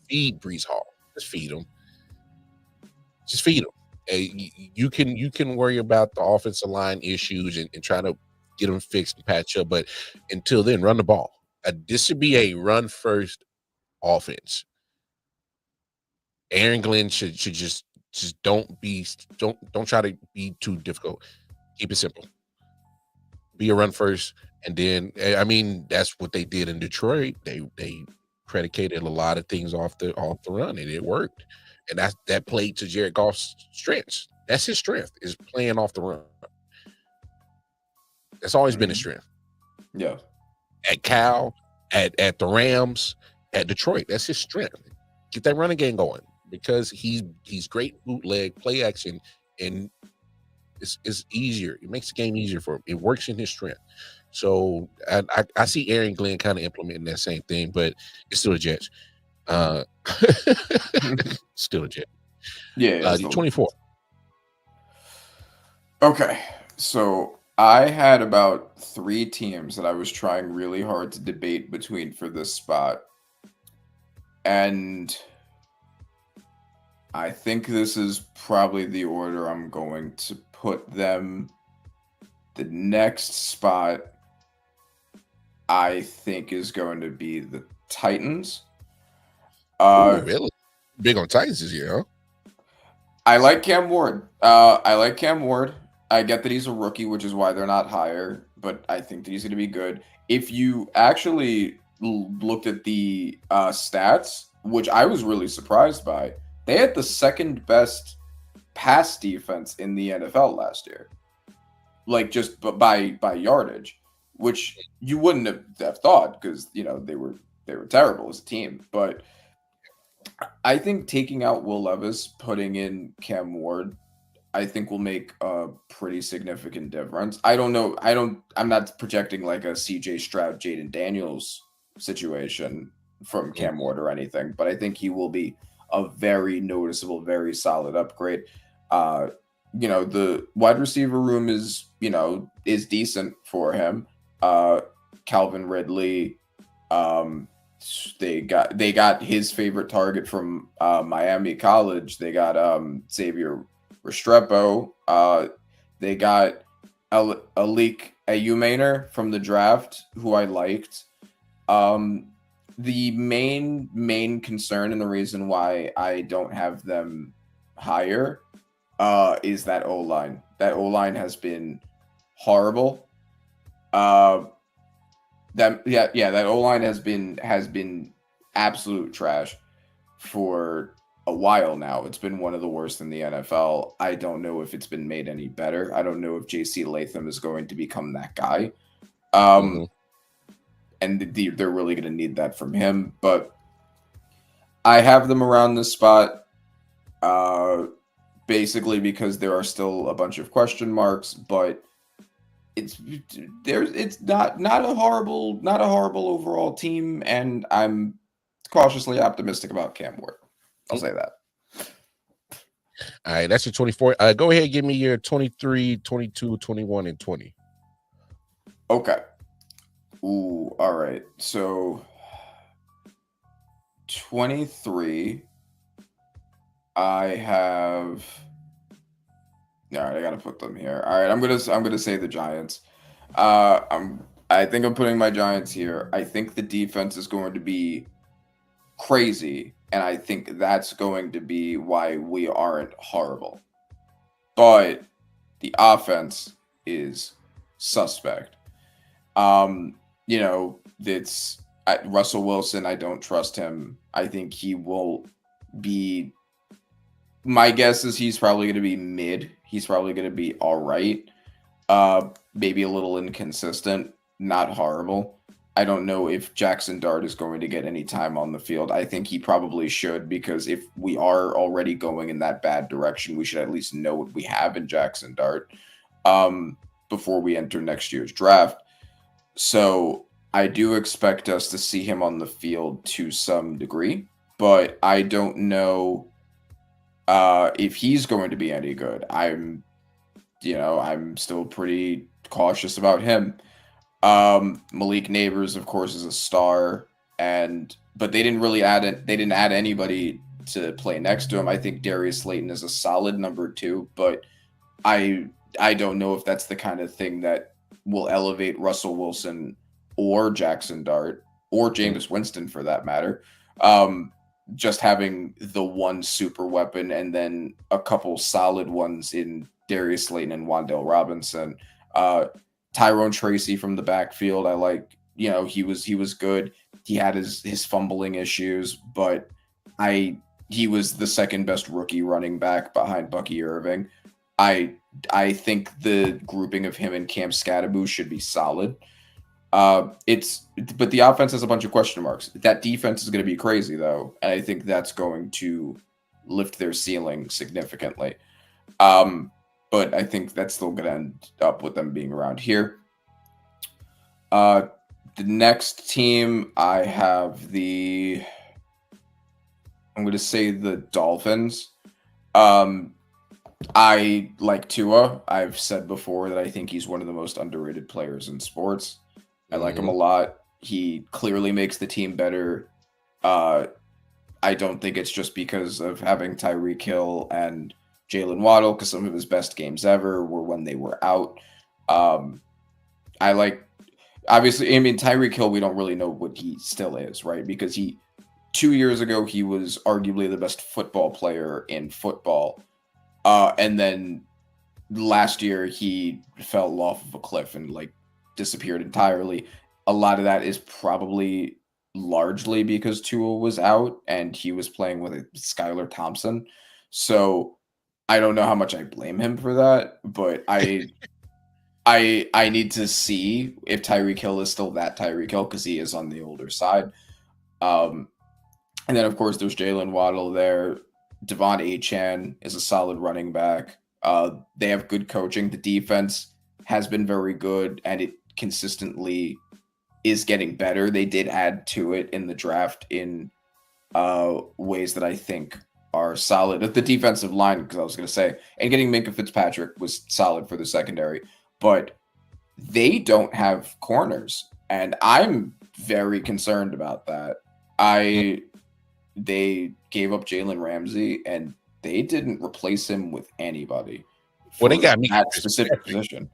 feed Breece Hall. Just feed him. You can worry about the offensive line issues and try to get them fixed and patch up, but until then, run the ball. This should be a run first offense. Aaron Glenn should just don't try to be too difficult. Keep it simple. Be a run first, and then I mean that's what they did in Detroit. They predicated a lot of things off the run, and it worked. And that played to Jared Goff's strengths. That's his strength, is playing off the run. That's always been his strength. Yeah. At Cal, at the Rams, at Detroit, that's his strength. Get that running game going, because he's great bootleg, play action, and it's easier. It makes the game easier for him. It works in his strength. So I see Aaron Glenn kind of implementing that same thing, but it's still a Jets. Still a Jet. Yeah. 24. Okay, so I had about 3 teams that I was trying really hard to debate between for this spot, and I think this is probably the order I'm going to put them. The next spot I think is going to be the Titans. Really? Big on Titans this year, huh? I like Cam Ward. I get that he's a rookie, which is why they're not higher, but I think that he's going to be good. If you actually looked at the stats, which I was really surprised by, they had the second best pass defense in the NFL last year, like just by yardage, which you wouldn't have thought, because they were terrible as a team. But I think taking out Will Levis, putting in Cam Ward, I think will make a pretty significant difference. I don't know. I'm not projecting like a CJ Stroud, Jaden Daniels situation from Cam Ward or anything, but I think he will be a very noticeable, very solid upgrade. The wide receiver room is decent for him. Calvin Ridley, they got his favorite target from Miami College. They got Xavier Restrepo. They got Alik Ayumaner from the draft, who I liked. The main concern and the reason why I don't have them higher is that O-line. That O-line has been horrible. That O-line has been absolute trash for a while now. It's been one of the worst in the NFL. I don't know if it's been made any better. I don't know if JC Latham is going to become that guy. and they're really going to need that from him. But I have them around this spot, basically because there are still a bunch of question marks, but it's not a horrible overall team, and I'm cautiously optimistic about Cam Ward. I'll say that. All right, that's your 24. Go ahead and give me your 23, 22, 21, and 20. Okay. Ooh, all right. So 23, I have. All right, I gotta put them here. All right, I'm gonna say the Giants. I think I'm putting my Giants here. I think the defense is going to be crazy, and I think that's going to be why we aren't horrible. But the offense is suspect. It's Russell Wilson. I don't trust him. I think he will be. My guess is he's probably going to be mid. He's probably going to be all right. Maybe a little inconsistent, not horrible. I don't know if Jackson Dart is going to get any time on the field. I think he probably should, because if we are already going in that bad direction, we should at least know what we have in Jackson Dart before we enter next year's draft. So I do expect us to see him on the field to some degree, but I don't know if he's going to be any good. I'm still pretty cautious about him. Malik Neighbors, of course, is a star, but they didn't add anybody to play next to him. I think Darius Slayton is a solid number 2, but I don't know if that's the kind of thing that will elevate Russell Wilson or Jackson Dart or Jameis Winston, for that matter. Just having the one super weapon and then a couple solid ones in Darius Slayton and Wan'Dale Robinson. Tyrone Tracy from the backfield, I like. He was good. He had his fumbling issues, but he was the second best rookie running back behind Bucky Irving. I think the grouping of him and Cam Scatterbush should be solid. But the offense has a bunch of question marks. That defense is going to be crazy, though, and I think that's going to lift their ceiling significantly. But I think that's still going to end up with them being around here. The next team, I have I'm going to say the Dolphins. I like Tua. I've said before that I think he's one of the most underrated players in sports. I like him a lot. He clearly makes the team better. I don't think it's just because of having Tyreek Hill and Jalen Waddle, because some of his best games ever were when they were out. Tyreek Hill, we don't really know what he still is, right? Because 2 years ago, he was arguably the best football player in football. And then last year, he fell off of a cliff and disappeared entirely. A lot of that is probably largely because Tua was out and he was playing with Skylar Thompson. So I don't know how much I blame him for that, but I need to see if Tyreek Hill is still that Tyreek Hill, because he is on the older side. And then, of course, there's Jalen Waddle there. Devon Achane is a solid running back. They have good coaching. The defense has been very good, and it consistently is getting better. They did add to it in the draft in ways that I think are solid. The defensive line, because I was going to say, and getting Minkah Fitzpatrick was solid for the secondary, but they don't have corners, and I'm very concerned about that. They gave up Jalen Ramsey, and they didn't replace him with anybody. Well, they got me that specific position,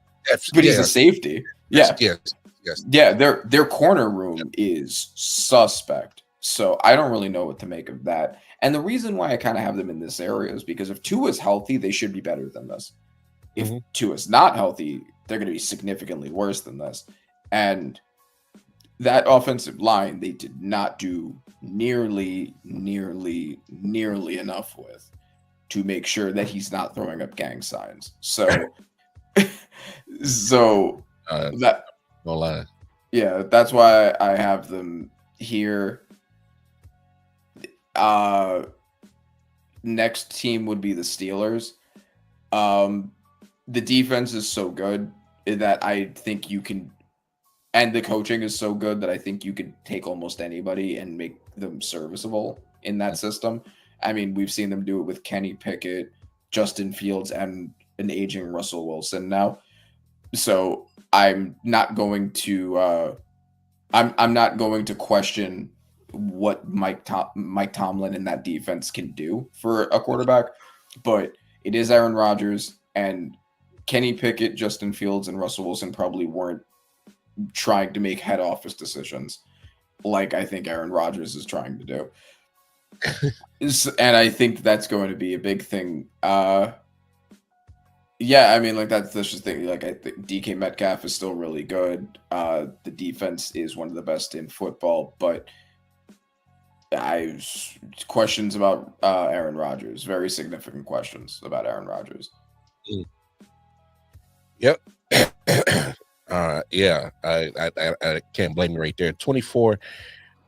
but he's a safety. Yes. Yeah. Their corner room is suspect. So I don't really know what to make of that. And the reason why I kind of have them in this area is because if Tua is healthy, they should be better than this. If Tua is not healthy, they're going to be significantly worse than this. And that offensive line, they did not do nearly enough with to make sure that he's not throwing up gang signs. So, No lie. Yeah, that's why I have them here. Next team would be the Steelers. The defense is so good that I think you can, and the coaching is so good that I think you could take almost anybody and make them serviceable in that system. I mean, we've seen them do it with Kenny Pickett, Justin Fields, and an aging Russell Wilson now. So I'm not going to I'm not going to question what Mike Tomlin and that defense can do for a quarterback, but it is Aaron Rodgers, and Kenny Pickett, Justin Fields, and Russell Wilson probably weren't trying to make head office decisions like I think Aaron Rodgers is trying to do. And I think that's going to be a big thing. Yeah, I mean, like that's just the thing. Like I think DK Metcalf is still really good. The defense is one of the best in football, but I questions about Aaron Rodgers, very significant questions about Aaron Rodgers. Yep. Yeah, I can't blame you right there. 24.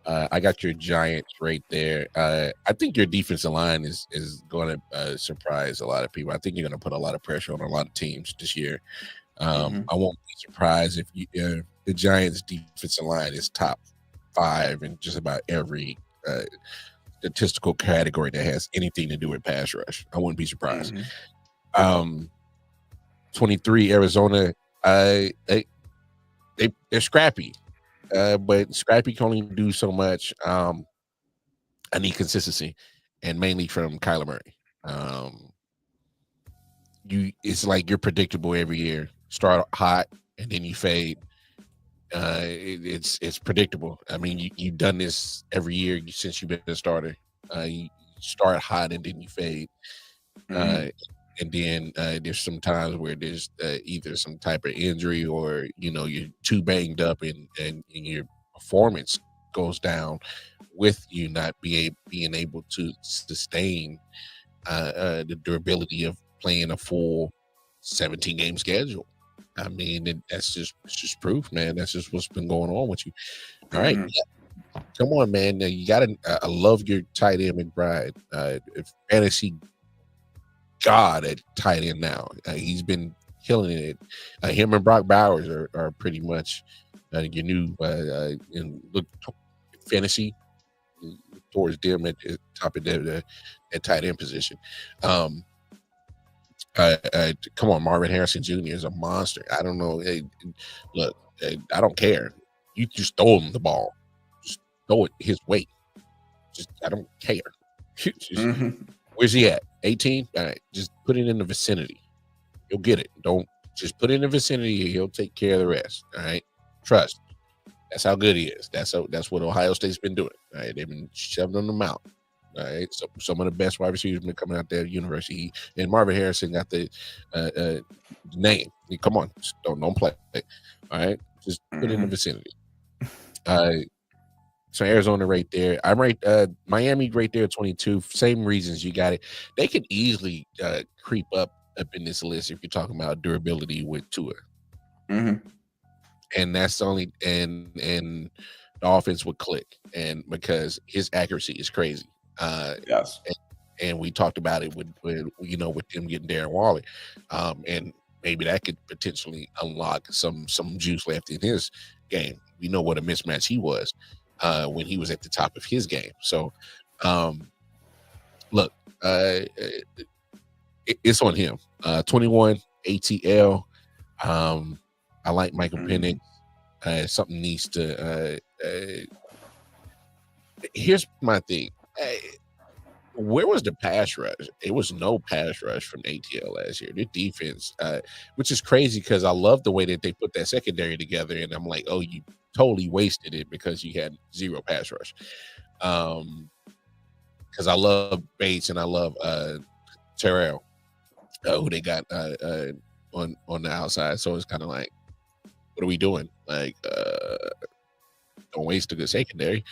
I got your Giants right there. I think your defensive line is going to surprise a lot of people. I think you're going to put a lot of pressure on a lot of teams this year. I won't be surprised if the Giants' defensive line is top 5 in just about every statistical category that has anything to do with pass rush. I wouldn't be surprised. 23 Arizona. They're scrappy. But scrappy can only do so much. I need consistency, and mainly from Kyler Murray. It's like you're predictable every year. Start hot and then you fade. It's predictable. I mean, you've done this every year since you've been a starter. You start hot and then you fade. And then there's some times where there's either some type of injury or you're too banged up and your performance goes down with you not being able to sustain the durability of playing a full 17 game schedule. I mean, it's just proof, man. That's just what's been going on with you. All right. Yeah. Come on, man. You gotta I love your tight end McBride. Fantasy God at tight end now. He's been killing it. Him and Brock Bowers are pretty much your new look fantasy towards them at the top of the tight end position. Come on, Marvin Harrison Jr. is a monster. I don't know. Hey, look, I don't care. You just throw him the ball. Just throw it his way. I don't care. Where's he at? 18? All right, just put it in the vicinity. You'll get it. Don't just put it in the vicinity. He'll take care of the rest. All right, trust. That's how good he is. That's what Ohio State's been doing. All right, they've been shoving them out. All right, so some of the best wide receivers been coming out there at university. And Marvin Harrison got the name. I mean, come on, just don't play. All right, just put it in the vicinity. So Arizona right there. I'm right. Miami right there, 22. Same reasons you got it. They could easily creep up in this list if you're talking about durability with Tua. And that's the only and the offense would click, and because his accuracy is crazy. Yes. And we talked about it with them getting Darren Waller, and maybe that could potentially unlock some juice left in his game. We know what a mismatch he was when he was at the top of his game. So, look, it's on him. 21 ATL. I like Michael Penix. Something needs to. Here's my thing. Where was the pass rush? It was no pass rush from ATL last year. Their defense, which is crazy because I love the way that they put that secondary together. And I'm like, oh, you totally wasted it because you had zero pass rush. Because I love Bates and I love Terrell, who they got on the outside. So it's kind of like, what are we doing? Like, don't waste a good secondary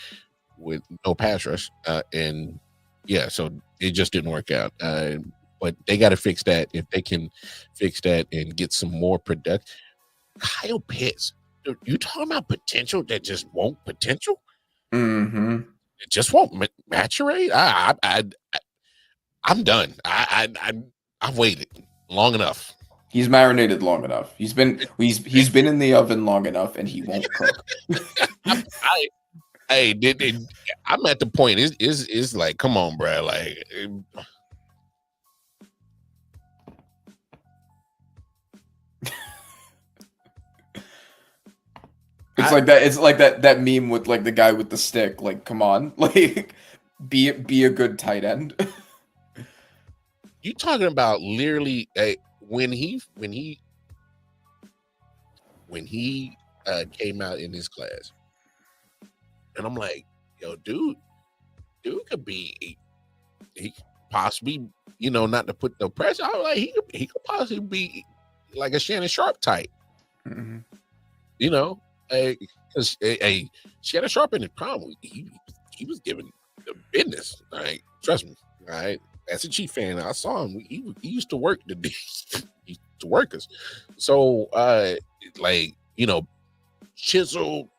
with no pass rush. And yeah, so it just didn't work out. But they got to fix that. If they can fix that and get some more production. Kyle Pitts, You talking about potential that just won't potential? Mm-hmm. It just won't maturate. I'm done. I've waited long enough. He's marinated long enough. He's been in the oven long enough, and he won't cook. I'm at the point. Is like, come on, bro. Like, it's like that. It's like that meme with like the guy with the stick. Like, come on, like, be a good tight end. You talking about literally when he came out in his class, and I'm like, yo, dude could be, he could possibly, not to put no pressure. I was like, he could possibly be like a Shannon Sharp type, Mm-hmm. Because Shannon Sharp in his prime, he was giving the business. Like, trust me, all right. As a Chief fan, I saw him. He used to work he used to work us. So, like, chisel,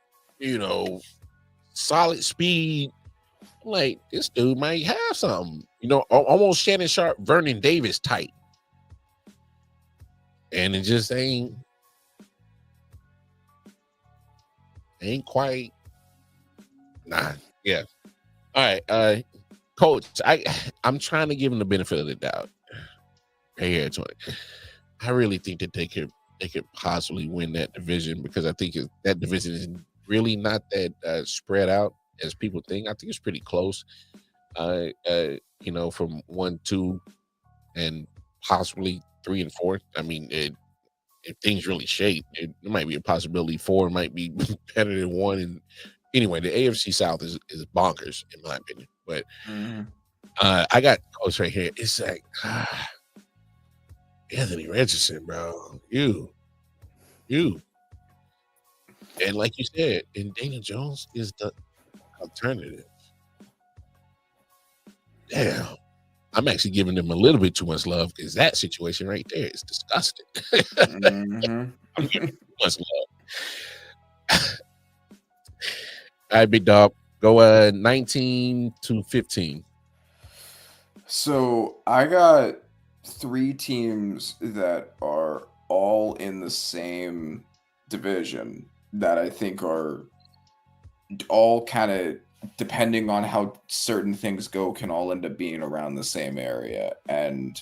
solid speed. Like, this dude might have something. Almost Shannon Sharp, Vernon Davis type. And it just ain't quite. Nah, yeah. All right, Coach, I'm trying to give him the benefit of the doubt. Hey, here, Tony. I really think that they could possibly win that division, because I think that division is really not that spread out as people think. I think it's pretty close. From 1, 2, and possibly 3 and 4. I mean, if things really shake, it might be a possibility 4 might be better than 1. And anyway, the AFC South is bonkers in my opinion. But I got Coach right here. It's like Anthony Richardson, bro. You. And like you said, and Daniel Jones is the alternative. Damn. I'm actually giving them a little bit too much love, because that situation right there is disgusting. Mm-hmm. I'm giving too much love. All right, big dog. Go 19 to 15. So I got 3 teams that are all in the same division that I think are all kind of, depending on how certain things go, can all end up being around the same area. And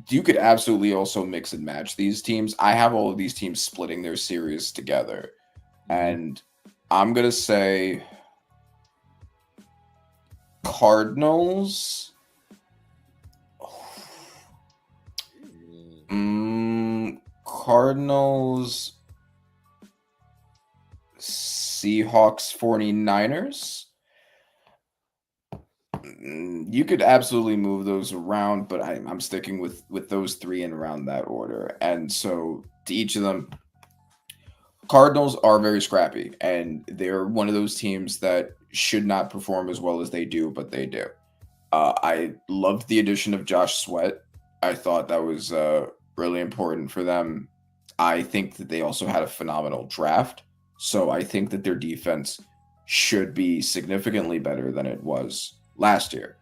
you could absolutely also mix and match these teams. I have all of these teams splitting their series together. And I'm going to say Cardinals. Cardinals, Seahawks, 49ers. You could absolutely move those around, but I'm sticking with those 3 in around that order. And so to each of them, Cardinals are very scrappy, and they're one of those teams that should not perform as well as they do, but they do. I loved the addition of Josh Sweat. I thought that was really important for them. I think that they also had a phenomenal draft. So I think that their defense should be significantly better than it was last year.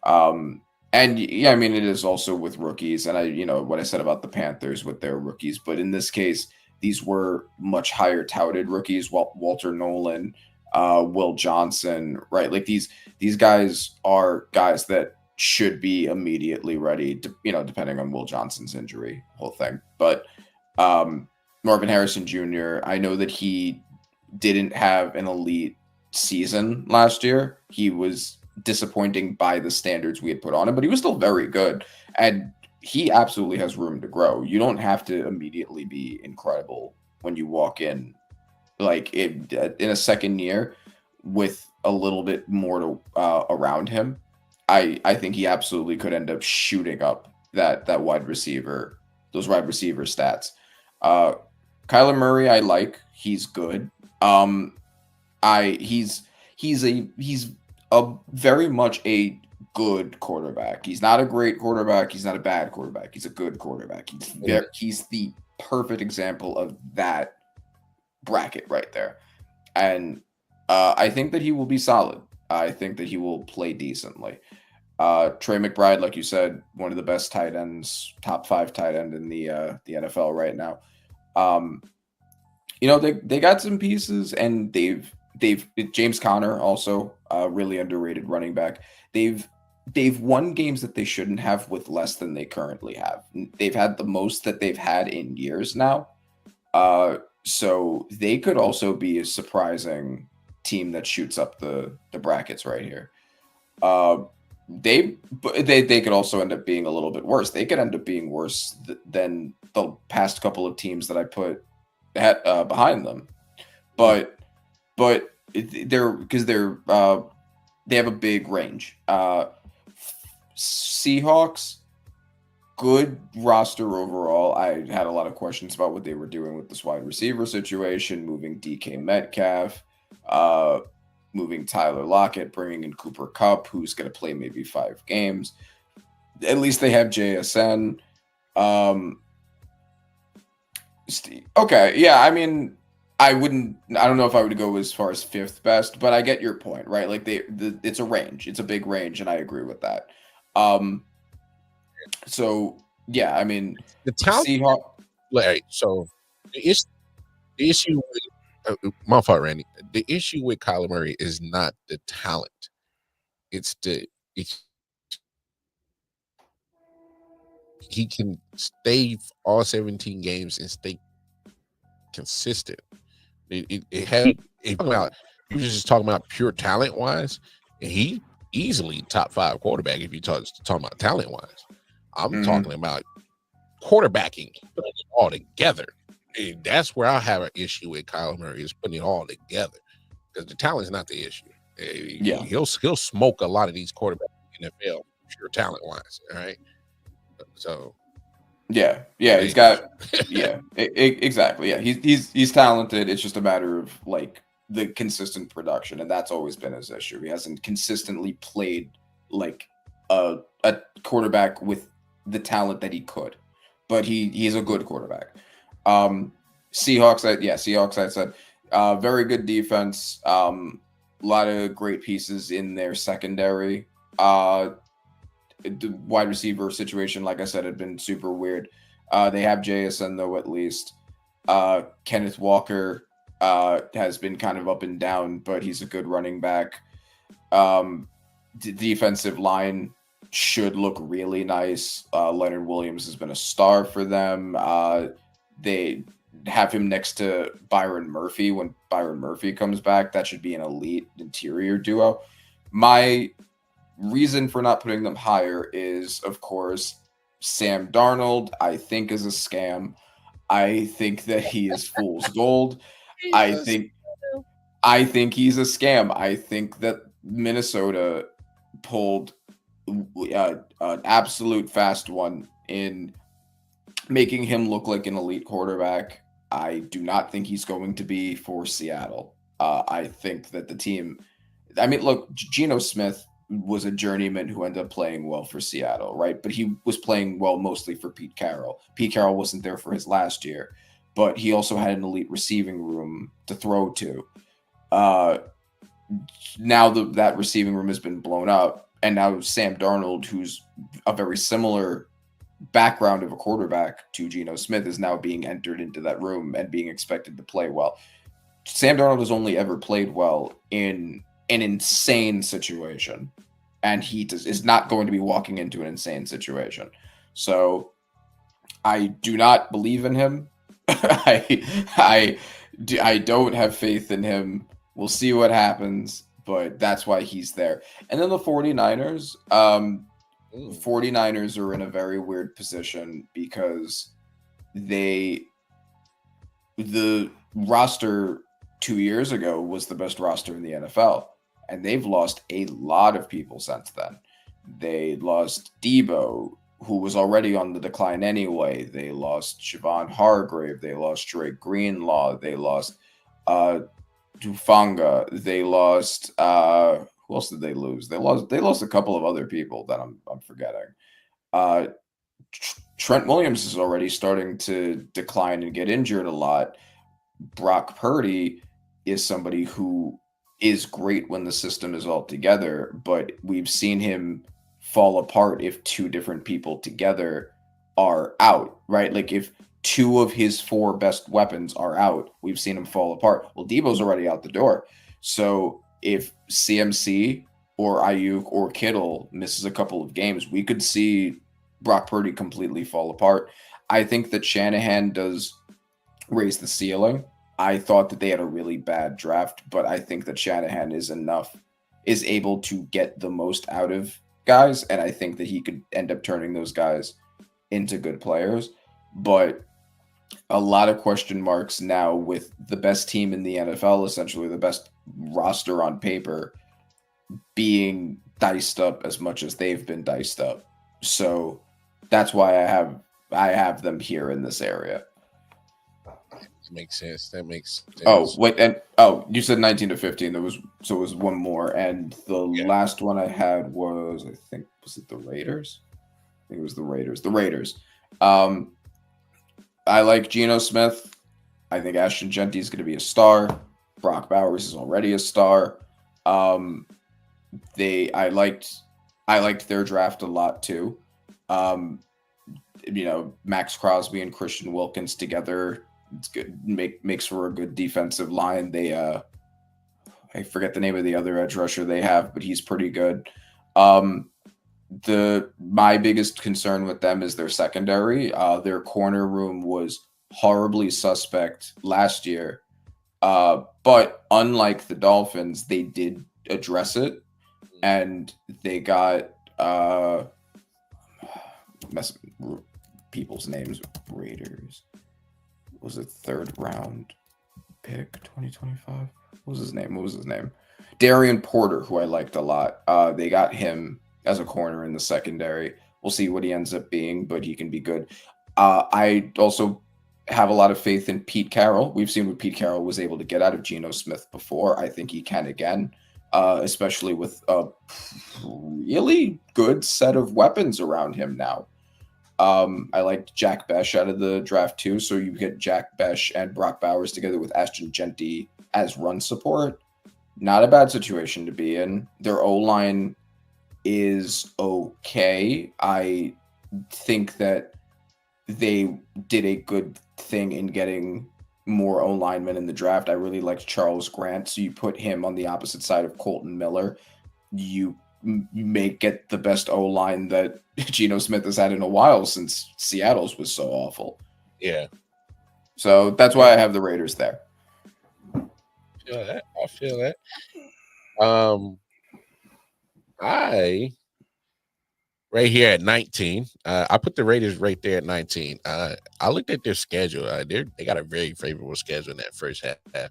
And yeah, I mean, it is also with rookies. And what I said about the Panthers with their rookies, but in this case, these were much higher touted rookies. Walter Nolan, Will Johnson, right? Like these guys are guys that should be immediately ready to, depending on Will Johnson's injury, whole thing. But Marvin Harrison Jr., I know that he didn't have an elite season last year. He was disappointing by the standards we had put on him, but he was still very good. And he absolutely has room to grow. You don't have to immediately be incredible when you walk in, like in a second year with a little bit more to around him. I think he absolutely could end up shooting up that wide receiver, those wide receiver stats. Kyler Murray, I like. He's good. He's a very much a good quarterback. He's not a great quarterback. He's not a bad quarterback. He's a good quarterback. He's the perfect example of that bracket right there. And I think that he will be solid. I think that he will play decently. Trey McBride, like you said, one of the best tight ends, top 5 tight end in the NFL right now. They got some pieces, and they've James Conner also really underrated running back. They've won games that they shouldn't have with less than they currently have. They've had the most that they've had in years now. So they could also be a surprising team that shoots up the brackets right here. They could also end up being a little bit worse. They could end up being worse than the past couple of teams that I put behind them. But they have a big range. Seahawks, good roster overall. I had a lot of questions about what they were doing with this wide receiver situation, moving DK Metcalf, moving Tyler Lockett, bringing in Cooper Kupp, who's going to play maybe 5 games. At least they have JSN. Okay, yeah, I mean, I don't know if I would go as far as 5th best, but I get your point, right? Like it's a range. It's a big range, and I agree with that. So yeah, I mean, the talent. Larry, so the issue with my fault, Randy. The issue with Kyler Murray is not the talent; it's he can stay all 17 games and stay consistent. He was just talking about pure talent wise, and he easily top 5 quarterback if you talking about talent wise. I'm talking about quarterbacking, putting it all together. And that's where I have an issue with Kyler Murray, is putting it all together, because the talent is not the issue. Yeah, he'll smoke a lot of these quarterbacks in the NFL, pure talent wise. All right, so yeah, he's got exactly. Yeah, he's talented. It's just a matter of like the consistent production, and that's always been his issue. He hasn't consistently played like a quarterback with the talent that he could, but he's a good quarterback. Seahawks, I said, very good defense. A lot of great pieces in their secondary. The wide receiver situation, like I said, had been super weird. They have JSN though, at least. Kenneth Walker has been kind of up and down, but he's a good running back. The defensive line should look really nice. Leonard Williams has been a star for them. They have him next to Byron Murphy. When Byron Murphy comes back, that should be an elite interior duo. My reason for not putting them higher is, of course, Sam Darnold, I think, is a scam. I think that he is fool's gold. I think he's a scam. I think that Minnesota pulled an absolute fast one in making him look like an elite quarterback. I do not think he's going to be for Seattle. I think that the team, I mean, look, Geno Smith was a journeyman who ended up playing well for Seattle, right? But he was playing well mostly for Pete Carroll. Pete Carroll wasn't there for his last year, but he also had an elite receiving room to throw to. Now that receiving room has been blown up, and now Sam Darnold, who's a very similar background of a quarterback to Geno Smith, is now being entered into that room and being expected to play well. Sam Darnold has only ever played well in an insane situation, and he is not going to be walking into an insane situation. So I do not believe in him. I don't have faith in him. We'll see what happens, but that's why he's there. And then the 49ers, 49ers are in a very weird position because the roster 2 years ago was the best roster in the NFL, and they've lost a lot of people since then. They lost Debo, who was already on the decline anyway. They lost Siobhan Hargrave. They lost Drake Greenlaw. They lost Dufanga. They lost who else did they lose? They lost a couple of other people that I'm forgetting. Trent Williams is already starting to decline and get injured a lot. Brock Purdy is somebody who is great when the system is all together, but we've seen him fall apart if two different people together are out, right? Like if two of his four best weapons are out, we've seen him fall apart. Well, Debo's already out the door. So if CMC or Ayuk or Kittle misses a couple of games, we could see Brock Purdy completely fall apart. I think that Shanahan does raise the ceiling. I thought that they had a really bad draft, but I think that Shanahan is able to get the most out of guys, and I think that he could end up turning those guys into good players. But a lot of question marks now with the best team in the NFL, essentially the best roster on paper, being diced up as much as they've been diced up. So that's why I have them here in this area. Makes sense. That makes sense. Oh, wait, and you said 19 to 15. It was one more, and the last one I had was, I think, was it the Raiders? I think it was the Raiders. The Raiders. I like Geno Smith. I think Ashton Genty is going to be a star. Brock Bowers is already a star. I liked their draft a lot too. Max Crosby and Christian Wilkins together, it's good. Makes for a good defensive line. They I forget the name of the other edge rusher they have, but he's pretty good. My biggest concern with them is their secondary. Their corner room was horribly suspect last year. But unlike the Dolphins, they did address it, and they got people's names. Raiders. Was it third round pick 2025? What was his name? Darian Porter, who I liked a lot. They got him as a corner in the secondary. We'll see what he ends up being, but he can be good. I also have a lot of faith in Pete Carroll. We've seen what Pete Carroll was able to get out of Geno Smith before. I think he can again, especially with a really good set of weapons around him now. I liked Jack Besh out of the draft too. So you get Jack Besh and Brock Bowers together with Ashton Genty as run support. Not a bad situation to be in. Their O-line is okay. I think that they did a good thing in getting more O-linemen in the draft. I really liked Charles Grant. So you put him on the opposite side of Colton Miller. You may get the best O-line that Geno Smith has had in a while since Seattle's was so awful. Yeah. So that's why I have the Raiders there. I feel that. I right here at 19. I put the Raiders right there at 19. I looked at their schedule. They got a very favorable schedule in that first half.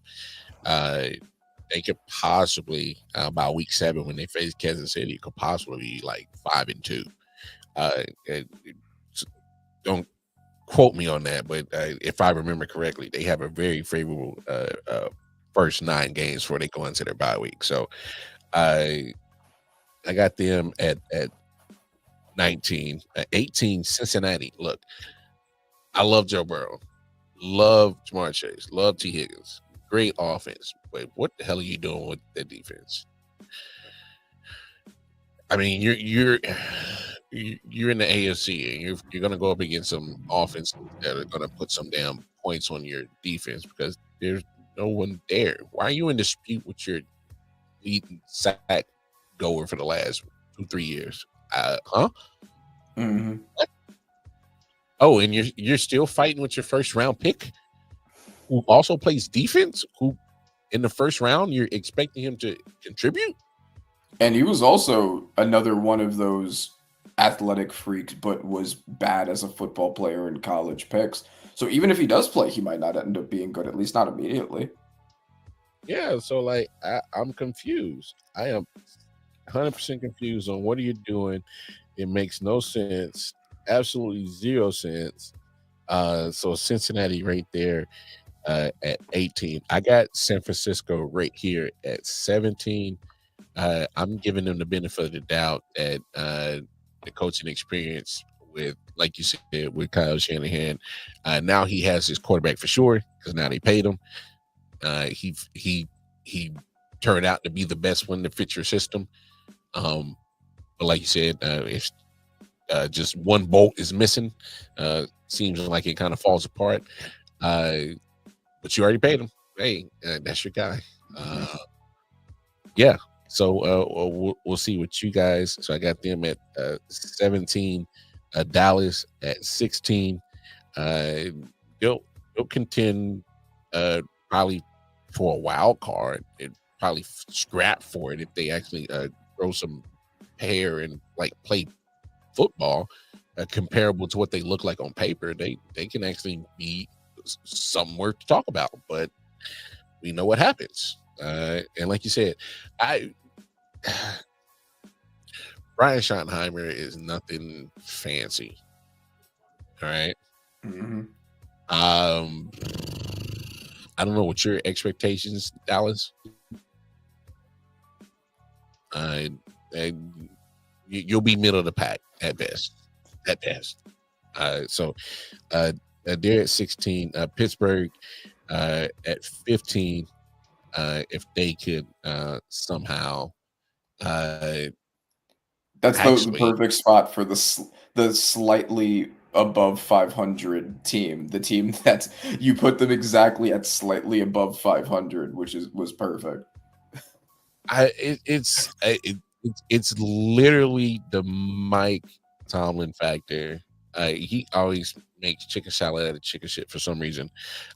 They could possibly by week 7 when they face Kansas City, could possibly be like 5-2. Don't quote me on that, but if I remember correctly, they have a very favorable first 9 games before they go into their bye week. So I got them at 19. 18, Cincinnati. Look, I love Joe Burrow, love Jamar Chase, love T. Higgins. Great offense, but what the hell are you doing with the defense? I mean, you're in the AFC, and you're going to go up against some offense that are going to put some damn points on your defense because there's no one there. Why are you in dispute with your lead sack goer for the last 2-3 years? Huh? Mm-hmm. What? Oh, and you're still fighting with your first round pick, who also plays defense, who in the first round you're expecting him to contribute? And he was also another one of those athletic freaks, but was bad as a football player in college picks. So even if he does play, he might not end up being good, at least not immediately. Yeah, so like I'm confused. I am 100% confused on what are you doing. It makes no sense, absolutely zero sense. So Cincinnati right there at 18. I got San Francisco right here at 17. I'm giving them the benefit of the doubt that the coaching experience with, like you said, with Kyle Shanahan. Now he has his quarterback for sure because now they paid him. He turned out to be the best one to fit your system. But like you said, if just one bolt is missing, seems like it kind of falls apart. But you already paid him. Hey, that's your guy. Yeah. So we'll see what you guys. So I got them at 17, Dallas at 16. They'll contend probably for a wild card and probably scrap for it if they actually grow some hair and like play football comparable to what they look like on paper. They can actually be somewhere to talk about, but we know what happens. And like you said, Brian Schottenheimer is nothing fancy. All right. Mm-hmm. I don't know what your expectations, Dallas. You'll be middle of the pack at best. At best. So they're at 16. Pittsburgh at 15. If they could somehow. That's the perfect spot for the slightly above 500 team. The team that you put them exactly at slightly above 500, which was perfect. It's literally the Mike Tomlin factor. He always makes chicken salad out of chicken shit for some reason.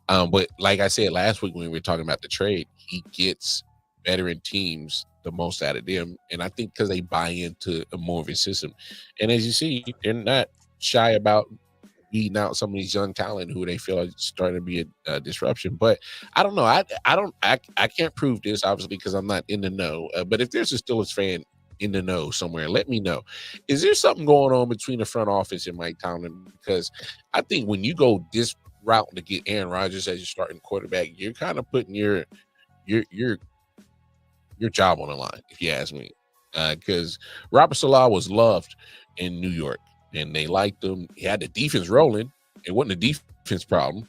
But like I said last week when we were talking about the trade, he gets veteran teams the most out of them, and I think because they buy into a more of a system. And as you see, they're not shy about beating out some of these young talent who they feel are starting to be a disruption. But I don't know. I can't prove this obviously because I'm not in the know. But if there's a Steelers fan in the know somewhere, let me know. Is there something going on between the front office and Mike Tomlin? Because I think when you go this route to get Aaron Rodgers as your starting quarterback, you're kind of putting your job on the line, if you ask me. Because Robert Saleh was loved in New York, and they liked him. He had the defense rolling. It wasn't a defense problem,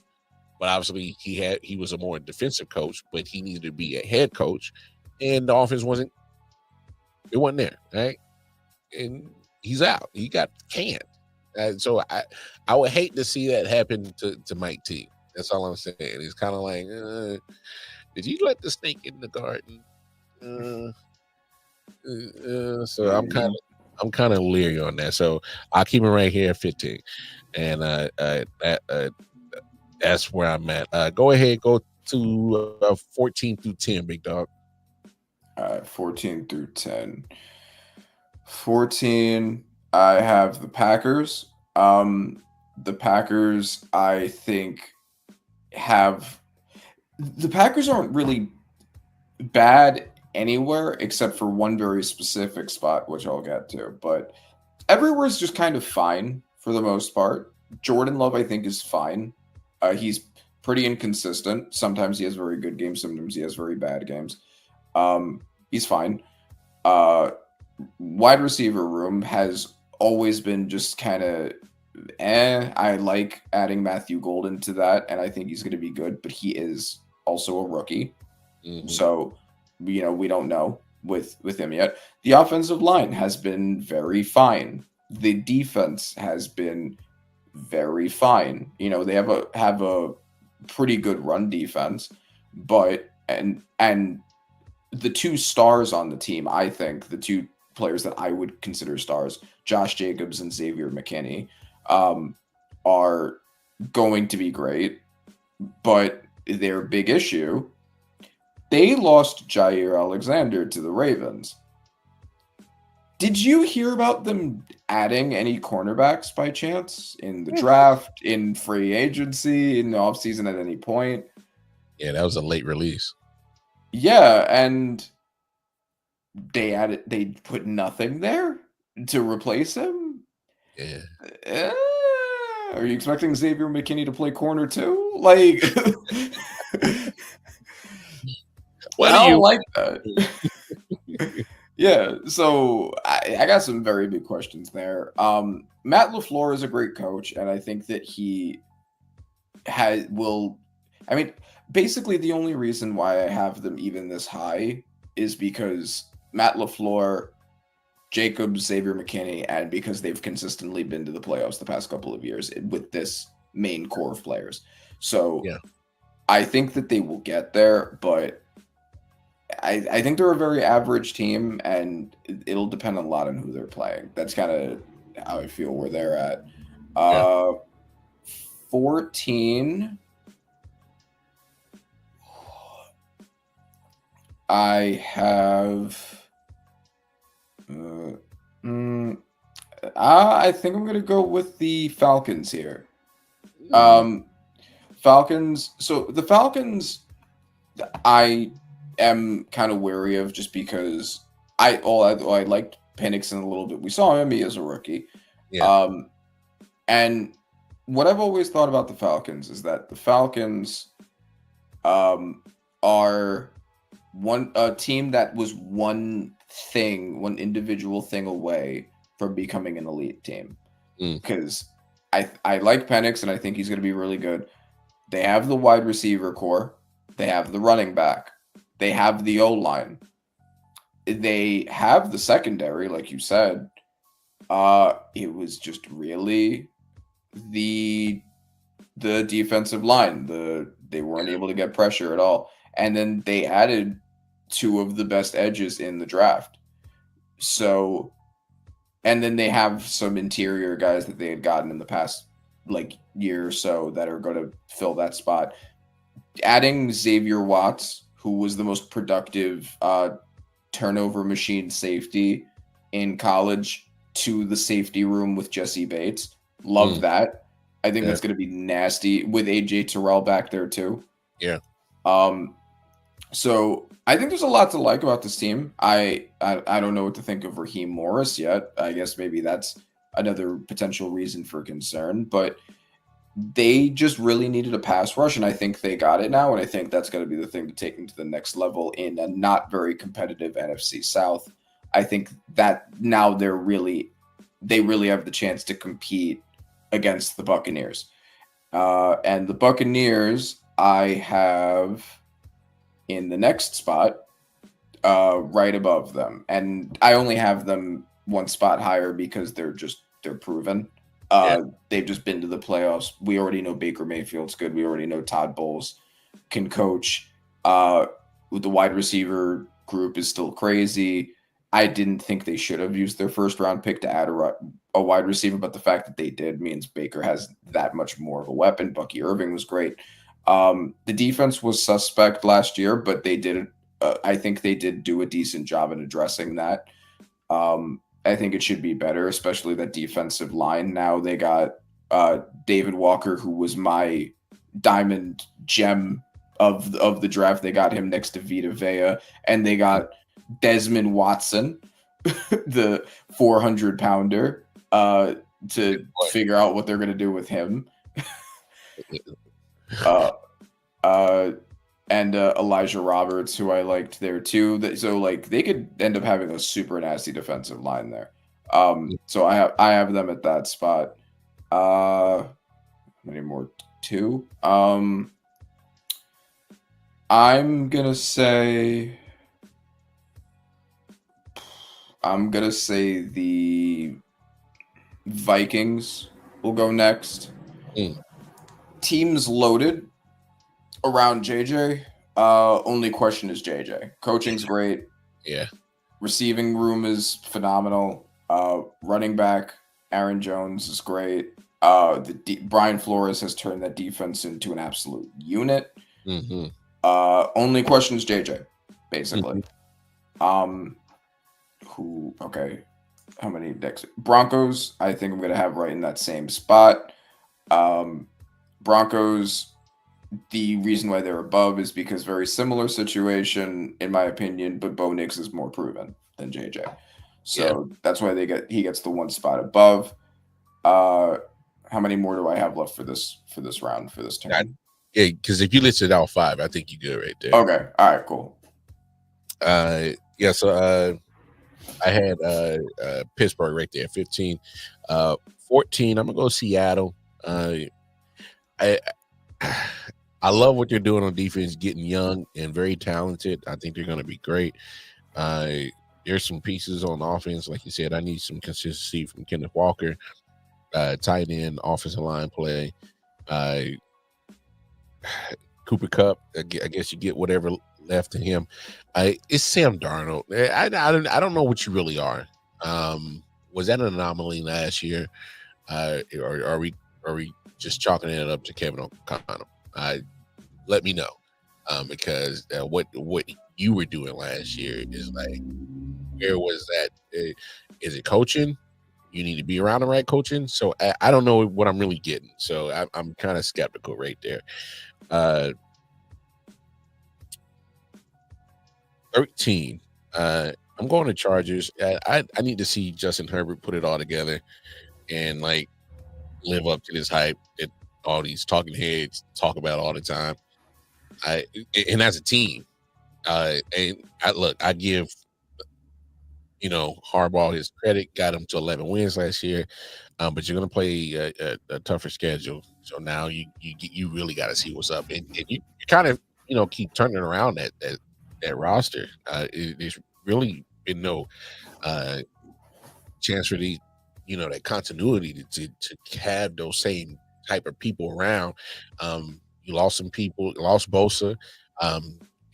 but obviously he was a more defensive coach, but he needed to be a head coach, and the offense wasn't there, right? And he's out. He got canned. So I would hate to see that happen to Mike T. That's all I'm saying. It's kind of like, did you let the snake in the garden? So I'm kind of leery on that. So I'll keep it right here at 15, and that's where I'm at. Go ahead, go to 14 through 10, big dog. 14 through 10. 14, I have the Packers. The Packers, I think, the Packers aren't really bad anywhere except for one very specific spot, which I'll get to. But everywhere is just kind of fine for the most part. Jordan Love, I think, is fine. He's pretty inconsistent. Sometimes he has very good games. Sometimes he has very bad games. He's fine. Wide receiver room has always been just kind of I like adding Matthew Golden to that, and I think he's going to be good, but he is also a rookie. Mm-hmm. So, we don't know with him yet. The offensive line has been very fine. The defense has been very fine. They have a pretty good run defense, but and the two stars on the team, I think, the two players that I would consider stars, Josh Jacobs and Xavier McKinney, are going to be great. But their big issue, they lost Jair Alexander to the Ravens. Did you hear about them adding any cornerbacks by chance in the draft, in free agency, in the offseason at any point? Yeah, that was a late release. Yeah, and they put nothing there to replace him? Yeah. Are you expecting Xavier McKinney to play corner too? Like, I don't like that. Yeah, so I got some very big questions there. Matt LaFleur is a great coach, and I think that he will. I mean, basically, the only reason why I have them even this high is because Matt LaFleur, Jacobs, Xavier McKinney, and because they've consistently been to the playoffs the past couple of years with this main core of players. So Yeah. I think that they will get there, but I think they're a very average team, and it'll depend a lot on who they're playing. That's kind of how I feel where they're at. Yeah. 14. I have. I think I'm gonna go with the Falcons here. Falcons. So the Falcons, I am kind of wary of just because I liked Penix a little bit. We saw him as a rookie. Yeah. And what I've always thought about the Falcons is that the Falcons are a team that was one individual thing away from becoming an elite team. Because I like Penix and I think he's going to be really good. They have the wide receiver core. They have the running back. They have the O-line. They have the secondary, like you said. It was just really the defensive line. They weren't able to get pressure at all. And then they added two of the best edges in the draft. So, and then they have some interior guys that they had gotten in the past year or so that are going to fill that spot. Adding Xavier Watts, who was the most productive turnover machine safety in college, to the safety room with Jesse Bates. Love that. I think that's going to be nasty with AJ Terrell back there too. Yeah. So I think there's a lot to like about this team. I don't know what to think of Raheem Morris yet. I guess maybe that's another potential reason for concern, but they just really needed a pass rush, and I think they got it now, and I think that's going to be the thing to take them to the next level in a not very competitive NFC South. I think that now they really have the chance to compete against the Buccaneers. And the Buccaneers I have in the next spot, right above them. And I only have them one spot higher because they're proven. They've just been to the playoffs. We already know Baker Mayfield's good. We already know Todd Bowles can coach. The wide receiver group is still crazy. I didn't think they should have used their first round pick to add a wide receiver, but the fact that they did means Baker has that much more of a weapon. Bucky Irving was great. The defense was suspect last year, but they did. I think they did do a decent job in addressing that. I think it should be better, especially that defensive line. Now they got David Walker, who was my diamond gem of the draft. They got him next to Vita Vea, and they got Desmond Watson, the 400-pounder, to figure out what they're going to do with him. And Elijah Roberts, who I liked there too. So they could end up having a super nasty defensive line there. So I have them at that spot. Many more? Two. I'm gonna say the Vikings will go next. Teams loaded around JJ. Only question is JJ. Coaching's great. Yeah. Receiving room is phenomenal. Running back Aaron Jones is great. Brian Flores has turned that defense into an absolute unit. Only question is JJ, basically. How many next? Broncos, I think I'm going to have right in that same spot. Broncos, the reason why they're above is because very similar situation, in my opinion, but Bo Nix is more proven than JJ. So that's why he gets the one spot above. How many more do I have left for this round, for this turn? Yeah, because if you listed all five, I think you're good right there. Okay. All right, cool. So I had Pittsburgh right there, 15. 14, I'm gonna go Seattle. I I love what they're doing on defense, getting young and very talented. I think they're gonna be great. There's some pieces on offense, like you said. I need some consistency from Kenneth Walker, tight end, offensive line play. Uh, Cooper Cup, I guess you get whatever left to him. It's Sam Darnold. I don't know what you really are. Was that an anomaly last year? Or are we just chalking it up to Kevin O'Connell? Let me know, because what you were doing last year is like, where was that? Is it coaching? You need to be around the right coaching. So I don't know what I'm really getting. So I'm kind of skeptical right there. 13. I'm going to Chargers. I need to see Justin Herbert put it all together and like live up to this hype that all these talking heads talk about all the time. And as a team, I give Harbaugh his credit. Got him to 11 wins last year, but you're going to play a tougher schedule. So now you really got to see what's up, and you kind of keep turning around that roster. There's really been no chance for the that continuity to have those same type of people around. You lost some people, lost Bosa.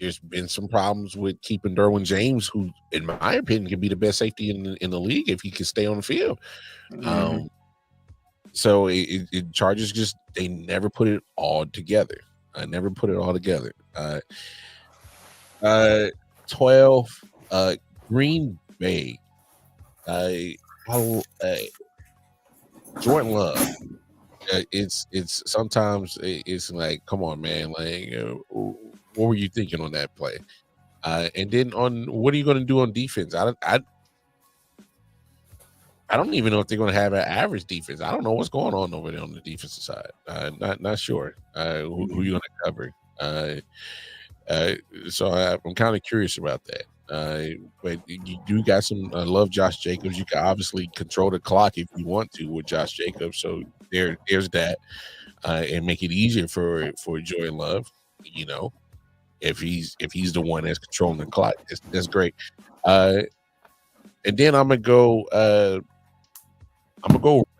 There's been some problems with keeping Derwin James, who, in my opinion, can be the best safety in the league if he can stay on the field. So it Chargers just they never put it all together. I never put it all together. 12. Green Bay. Jordan Love. It's sometimes it's like, come on, man. Like, what were you thinking on that play? And then what are you going to do on defense? I don't even know if they're going to have an average defense. I don't know what's going on over there on the defensive side. Not sure who you're going to cover. So I'm kind of curious about that. But you do got some. I love Josh Jacobs. You can obviously control the clock if you want to with Josh Jacobs. So there's that, and make it easier for Jordan Love. If he's the one that's controlling the clock, that's great. And then I'm gonna go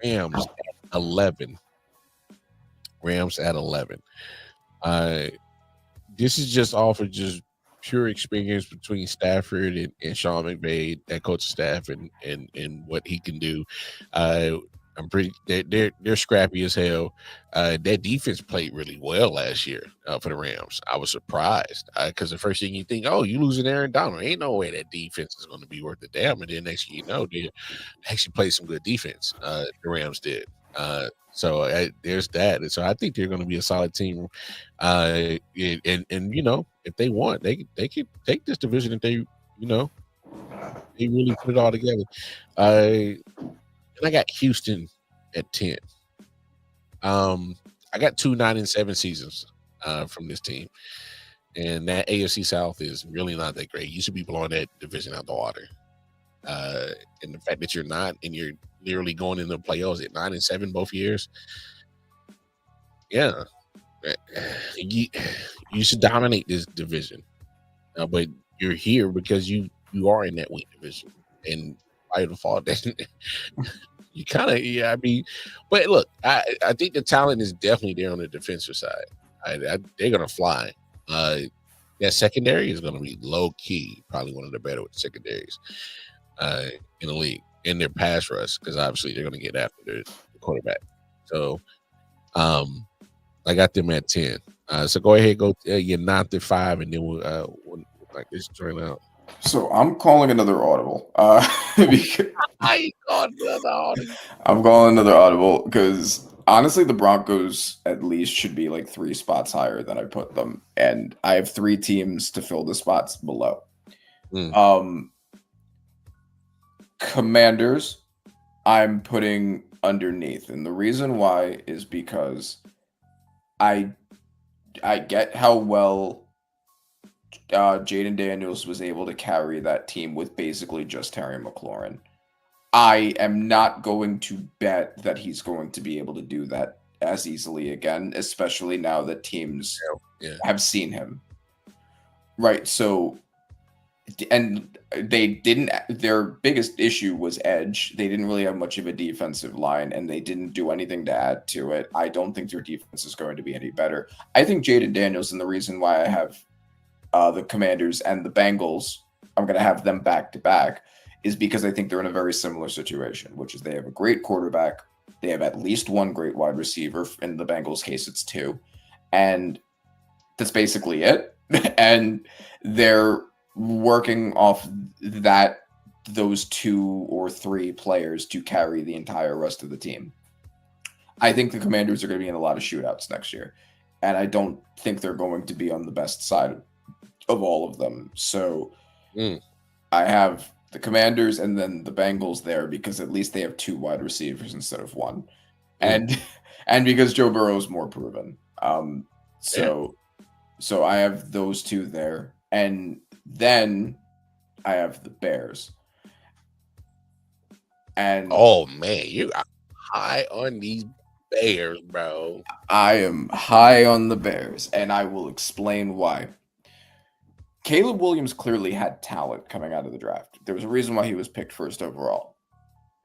Rams at 11. Rams at 11. This is just off of just pure experience between Stafford and Sean McVay, that coaching staff, and what he can do. I'm pretty. They're scrappy as hell. That defense played really well last year for the Rams. I was surprised because the first thing you think, oh, you losing Aaron Donald, ain't no way that defense is going to be worth a damn. And then next thing you know, they actually played some good defense. The Rams did. So there's that. And so I think they're going to be a solid team. And if they want, they could take this division if they really put it all together. And I got Houston at 10. I got 2 9-7 seasons from this team. And that AFC South is really not that great. You should be blowing that division out the water. And the fact that you're not, and you're literally going into the playoffs at 9-7 both years. Yeah. You should dominate this division. But you're here because you are in that weak division. And by default, you kind of, but look, I think the talent is definitely there on the defensive side. They're going to fly. That secondary is going to be low key, probably one of the better secondaries in the league, in their pass rush, because obviously they're going to get after the quarterback. So I got them at 10. So go ahead, go your 9 to 5, and then we'll like this join out. So I'm calling another audible. Because I'm calling another audible because honestly, the Broncos at least should be like 3 spots higher than I put them, and I have 3 teams to fill the spots below. Commanders, I'm putting underneath, and the reason why is because I get how well Jaden Daniels was able to carry that team with basically just Terry McLaurin. I am not going to bet that he's going to be able to do that as easily again, especially now that teams have seen him. Right. So, and they didn't, their biggest issue was edge. They didn't really have much of a defensive line, and they didn't do anything to add to it. I don't think their defense is going to be any better. I think Jaden Daniels, and the reason why I have the Commanders and the Bengals, I'm going to have them back to back, is because I think they're in a very similar situation, which is they have a great quarterback. They have at least one great wide receiver. In the Bengals case, it's two. And that's basically it. And they're working off those 2 or 3 players to carry the entire rest of the team. I think the Commanders are going to be in a lot of shootouts next year. And I don't think they're going to be on the best side of all of them. So I have the Commanders and then the Bengals there because at least they have 2 wide receivers instead of 1. And because Joe Burrow is more proven. So I have those 2 there. And then I have the Bears. And oh man, you are high on these Bears, bro. I am high on the Bears, and I will explain why. Caleb Williams clearly had talent coming out of the draft. There was a reason why he was picked first overall.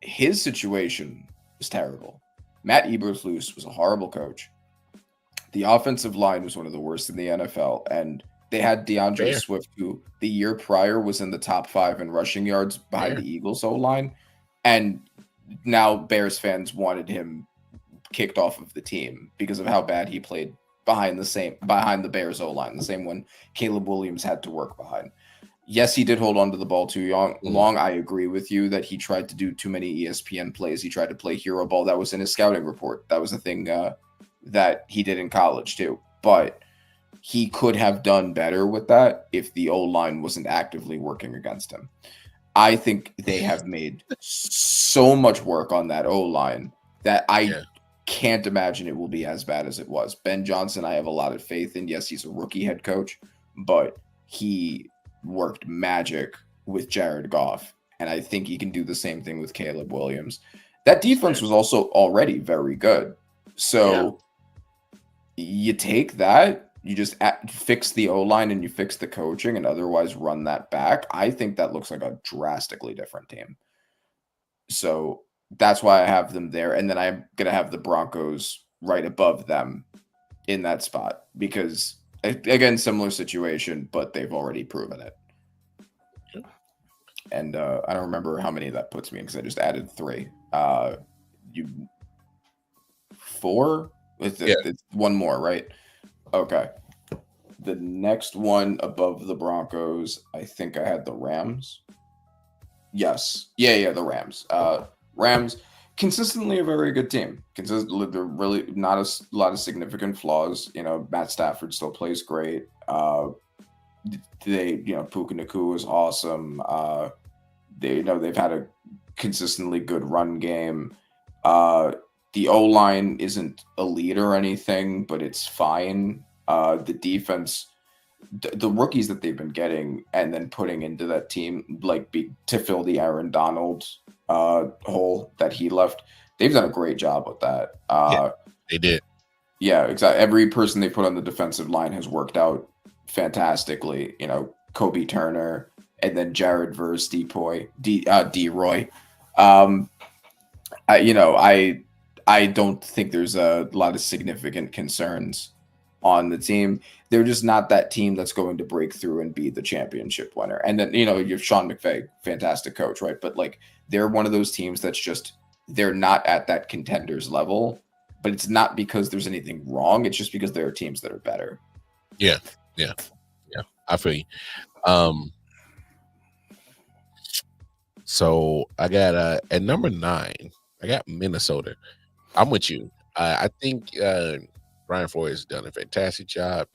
His situation was terrible. Matt Eberflus was a horrible coach. The offensive line was one of the worst in the NFL, and they had DeAndre Swift, who the year prior was in the top 5 in rushing yards behind the Eagles O-line, and now Bears fans wanted him kicked off of the team because of how bad he played behind the Bears O-line, the same one Caleb Williams had to work behind. Yes, he did hold on to the ball too long. I agree with you that he tried to do too many ESPN plays. He tried to play hero ball. That was in his scouting report. That was a thing that he did in college too. But he could have done better with that if the O-line wasn't actively working against him. I think they have made so much work on that O-line that I can't imagine it will be as bad as it was. Ben Johnson, I have a lot of faith in. Yes, he's a rookie head coach, but he worked magic with Jared Goff, and I think he can do the same thing with Caleb Williams. That defense was also already very good. So you take that, you just fix the O-line and you fix the coaching and otherwise run that back. I think that looks like a drastically different team. So that's why I have them there. And then I'm going to have the Broncos right above them in that spot because, again, similar situation, but they've already proven it. And I don't remember how many that puts me in because I just added 3. 4? It's one more, right? Okay. The next one above the Broncos, I think I had the Rams. Yes. Yeah, the Rams. Rams, consistently a very good team. They're really not a lot of significant flaws. You know, Matt Stafford still plays great. Puka Nacua is awesome. They've had a consistently good run game. The O-line isn't elite or anything, but it's fine. The defense, the rookies that they've been getting and then putting into that team, to fill the Aaron Donald hole that he left, they've done a great job with that. They did. Yeah, exactly. Every person they put on the defensive line has worked out fantastically. You know, Kobe Turner and then Jared Verse, D-Roy. I don't think there's a lot of significant concerns on the team. They're just not that team that's going to break through and be the championship winner. And then, you have Sean McVay, fantastic coach, right? But they're one of those teams that's just, they're not at that contenders level, but it's not because there's anything wrong. It's just because there are teams that are better. Yeah. I feel you. So I got at number 9, I got Minnesota. I'm with you. I think Brian Flores has done a fantastic job.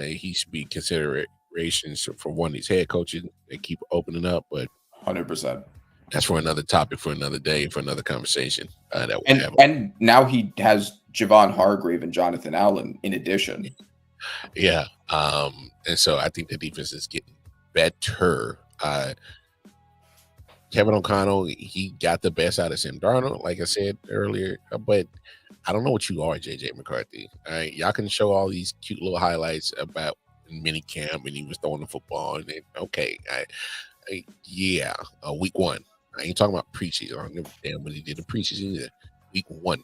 He should be considerations for one of these head coaches. They keep opening up, but 100%. That's for another topic, for another day, for another conversation. And now he has Javon Hargrave and Jonathan Allen in addition. Yeah. And so I think the defense is getting better. Kevin O'Connell, he got the best out of Sam Darnold, like I said earlier, but I don't know what you are, JJ McCarthy. All right, y'all can show all these cute little highlights about mini camp and he was throwing the football. And okay, yeah, week 1. I ain't talking about preseason. I don't give a damn when he did the preseason either. Week 1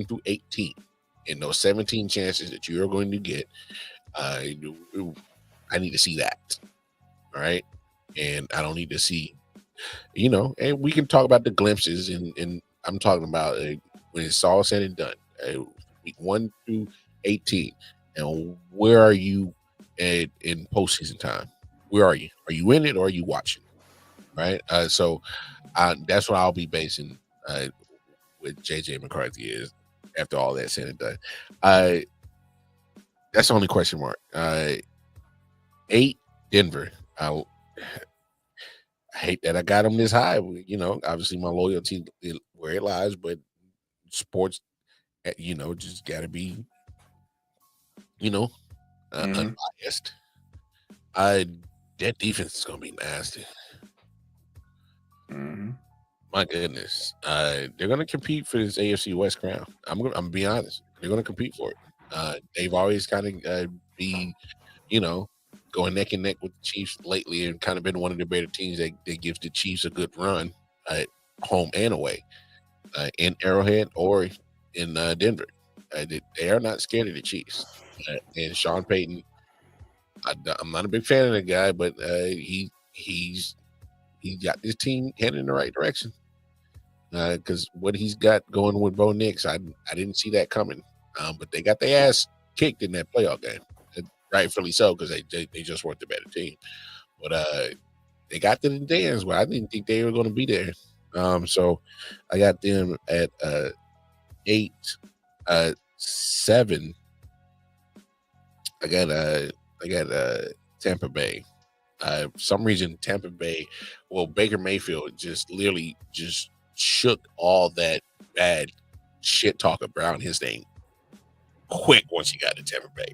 through 18, and those 17 chances that you are going to get, I need to see that. All right, and I don't need to see. And we can talk about the glimpses, and I'm talking about when it's all said and done, week 1 through 18, and where are you in postseason time? Where are you? Are you in it or are you watching? Right. So that's what I'll be basing with JJ McCarthy is after all that said and done. That's the only question mark. 8 Denver. I hate that I got them this high. Obviously my loyalty where it lies, but sports, just got to be, unbiased. That defense is going to be nasty. Mm-hmm. My goodness. They're going to compete for this AFC West crown. I'm going to be honest. They're going to compete for it. They've always kind of be, going neck and neck with the Chiefs lately and kind of been one of the better teams that gives the Chiefs a good run at home and away in Arrowhead or in Denver. They are not scared of the Chiefs. And Sean Payton, I'm not a big fan of the guy, but he's got this team heading in the right direction. Because what he's got going with Bo Nix, I didn't see that coming. But they got their ass kicked in that playoff game. Rightfully so, because they just weren't the better team. But they got to the dance where I didn't think they were going to be there. So I got them at 8, 7. I got Tampa Bay. For some reason, Tampa Bay, Baker Mayfield just literally just shook all that bad shit talk around his name quick once he got to Tampa Bay.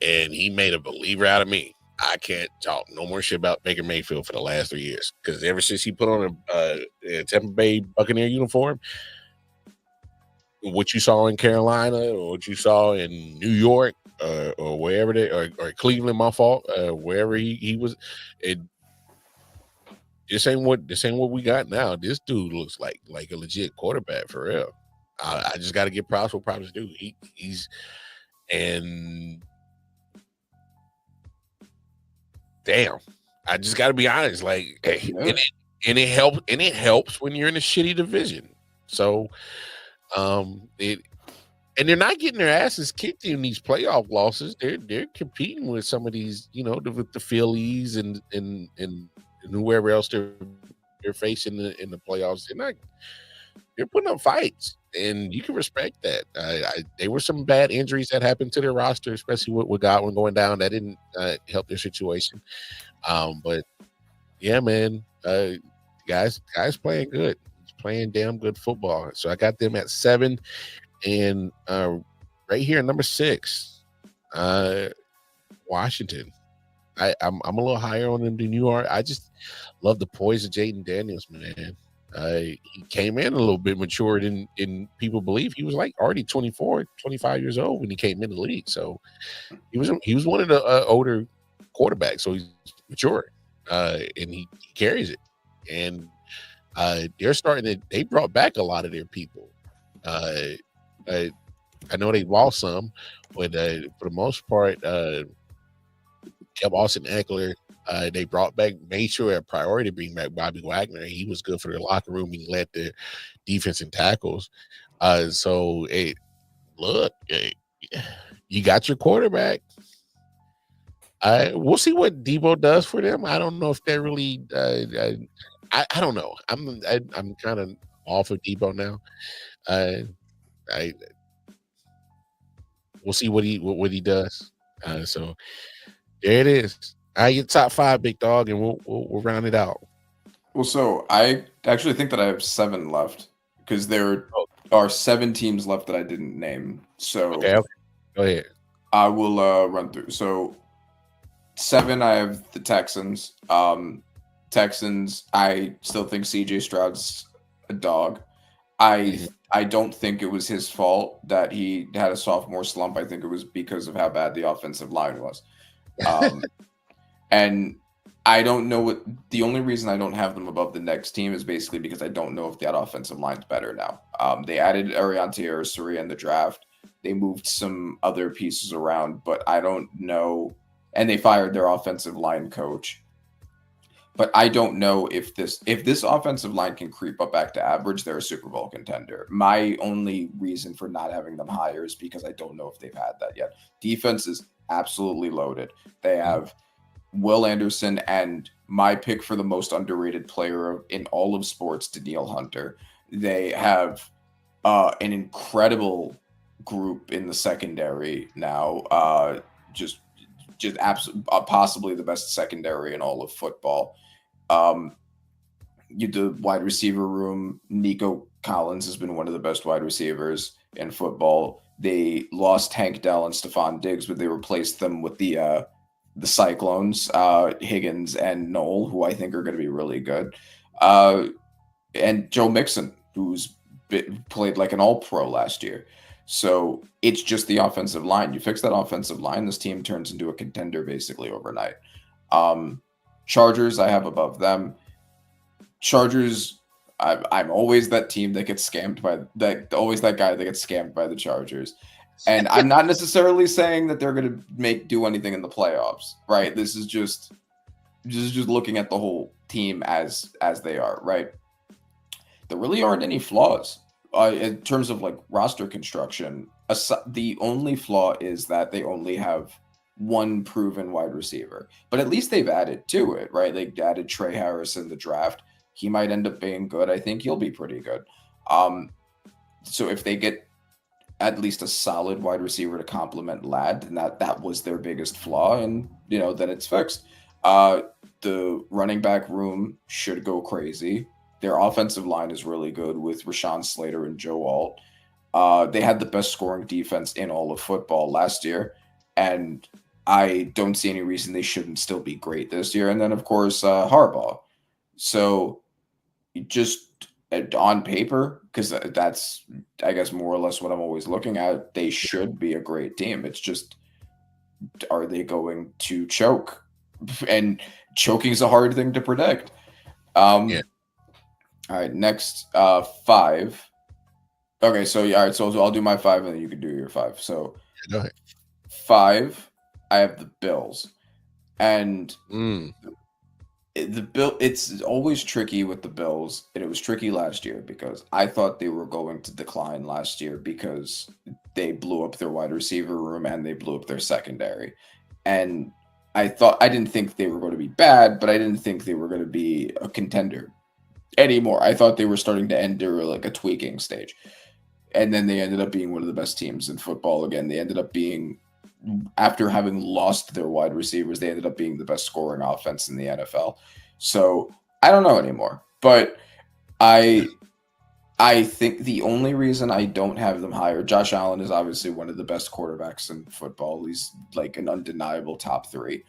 And he made a believer out of me. I can't talk no more shit about Baker Mayfield for the last 3 years because ever since he put on a Tampa Bay Buccaneer uniform, what you saw in Carolina or what you saw in New York or wherever or Cleveland, my fault, wherever he was, this ain't what we got now. This dude looks like a legit quarterback for real. I just got to give props what props do. He's and. Damn, I just got to be honest. Like, and it helps when you're in a shitty division. So, and they're not getting their asses kicked in these playoff losses. They're competing with some of these, with the Phillies and whoever else they're facing in the playoffs. They're putting up fights, and you can respect that. There were some bad injuries that happened to their roster, especially with Godwin going down. That didn't help their situation. But yeah, man, guys playing good. Playing damn good football. So I got them at 7, and right here number 6, Washington. I'm a little higher on them than you are. I just love the poise of Jaden Daniels, man. He came in a little bit mature than people believe. He was like already 24, 25 years old when he came in the league. So he was one of the older quarterbacks. So he's mature, and he carries it. And they're they brought back a lot of their people. I know they lost some, but for the most part, kept Austin Eckler. They brought back, made sure a priority to bring back Bobby Wagner. He was good for the locker room. He led the defense in tackles. So, look, you got your quarterback. We'll see what Debo does for them. I don't know if they're really. I don't know. I'm kind of off of Debo now. We'll see what he does. So there it is. Your top 5, big dog, and we'll round it out. Well, so I actually think that I have 7 left because there are 7 teams left that I didn't name. So okay. Go ahead. I will run through. So 7, I have the Texans. Texans, I still think CJ Stroud's a dog. I don't think it was his fault that he had a sophomore slump. I think it was because of how bad the offensive line was. And I don't know what the only reason I don't have them above the next team is basically because I don't know if that offensive line's better now. They added Ariante Arosuri in the draft. They moved some other pieces around, but I don't know. And they fired their offensive line coach. But I don't know if this offensive line can creep up back to average, they're a Super Bowl contender. My only reason for not having them higher is because I don't know if they've had that yet. Defense is absolutely loaded. They have Will Anderson and my pick for the most underrated player in all of sports, Danielle Hunter. They have an incredible group in the secondary now. Just possibly the best secondary in all of football. The wide receiver room, Nico Collins has been one of the best wide receivers in football. They lost Hank Dell and Stephon Diggs, but they replaced them with the Cyclones, Higgins and Knoll, who I think are going to be really good. And Joe Mixon, who's played like an all-pro last year. So it's just the offensive line. You fix that offensive line, this team turns into a contender basically overnight. Chargers, I have above them. Chargers, I'm always that team that gets scammed by that. Always that guy that gets scammed by the Chargers. And I'm not necessarily saying that they're going to do anything in the playoffs, right? This is just looking at the whole team as they are, right? There really aren't any flaws in terms of like roster construction. The only flaw is that they only have one proven wide receiver, but at least they've added to it, right? They added Trey Harris in the draft. He might end up being good. I think he'll be pretty good. So if they get at least a solid wide receiver to complement Ladd, and that was their biggest flaw, and then it's fixed. The running back room should go crazy. Their offensive line is really good with Rashawn Slater and Joe Alt. They had the best scoring defense in all of football last year, and I don't see any reason they shouldn't still be great this year. And then, of course, Harbaugh. So just on paper, because that's, I guess, more or less what I'm always looking at, they should be a great team. It's just, are they going to choke? And choking is a hard thing to predict. Yeah. All right, next 5. Okay, so all right, so I'll do my 5 and then you can do your 5. So go ahead. 5, I have the Bills, and it's always tricky with the Bills, and it was tricky last year because I thought they were going to decline last year because they blew up their wide receiver room and they blew up their secondary, and I didn't think they were going to be bad, but I didn't think they were going to be a contender anymore. I thought they were starting to enter like a tweaking stage. And then they ended up being one of the best teams in football again. They ended up being, after having lost their wide receivers, they ended up being the best scoring offense in the NFL. So I don't know anymore. But I think the only reason I don't have them higher, Josh Allen is obviously one of the best quarterbacks in football. He's like an undeniable top 3.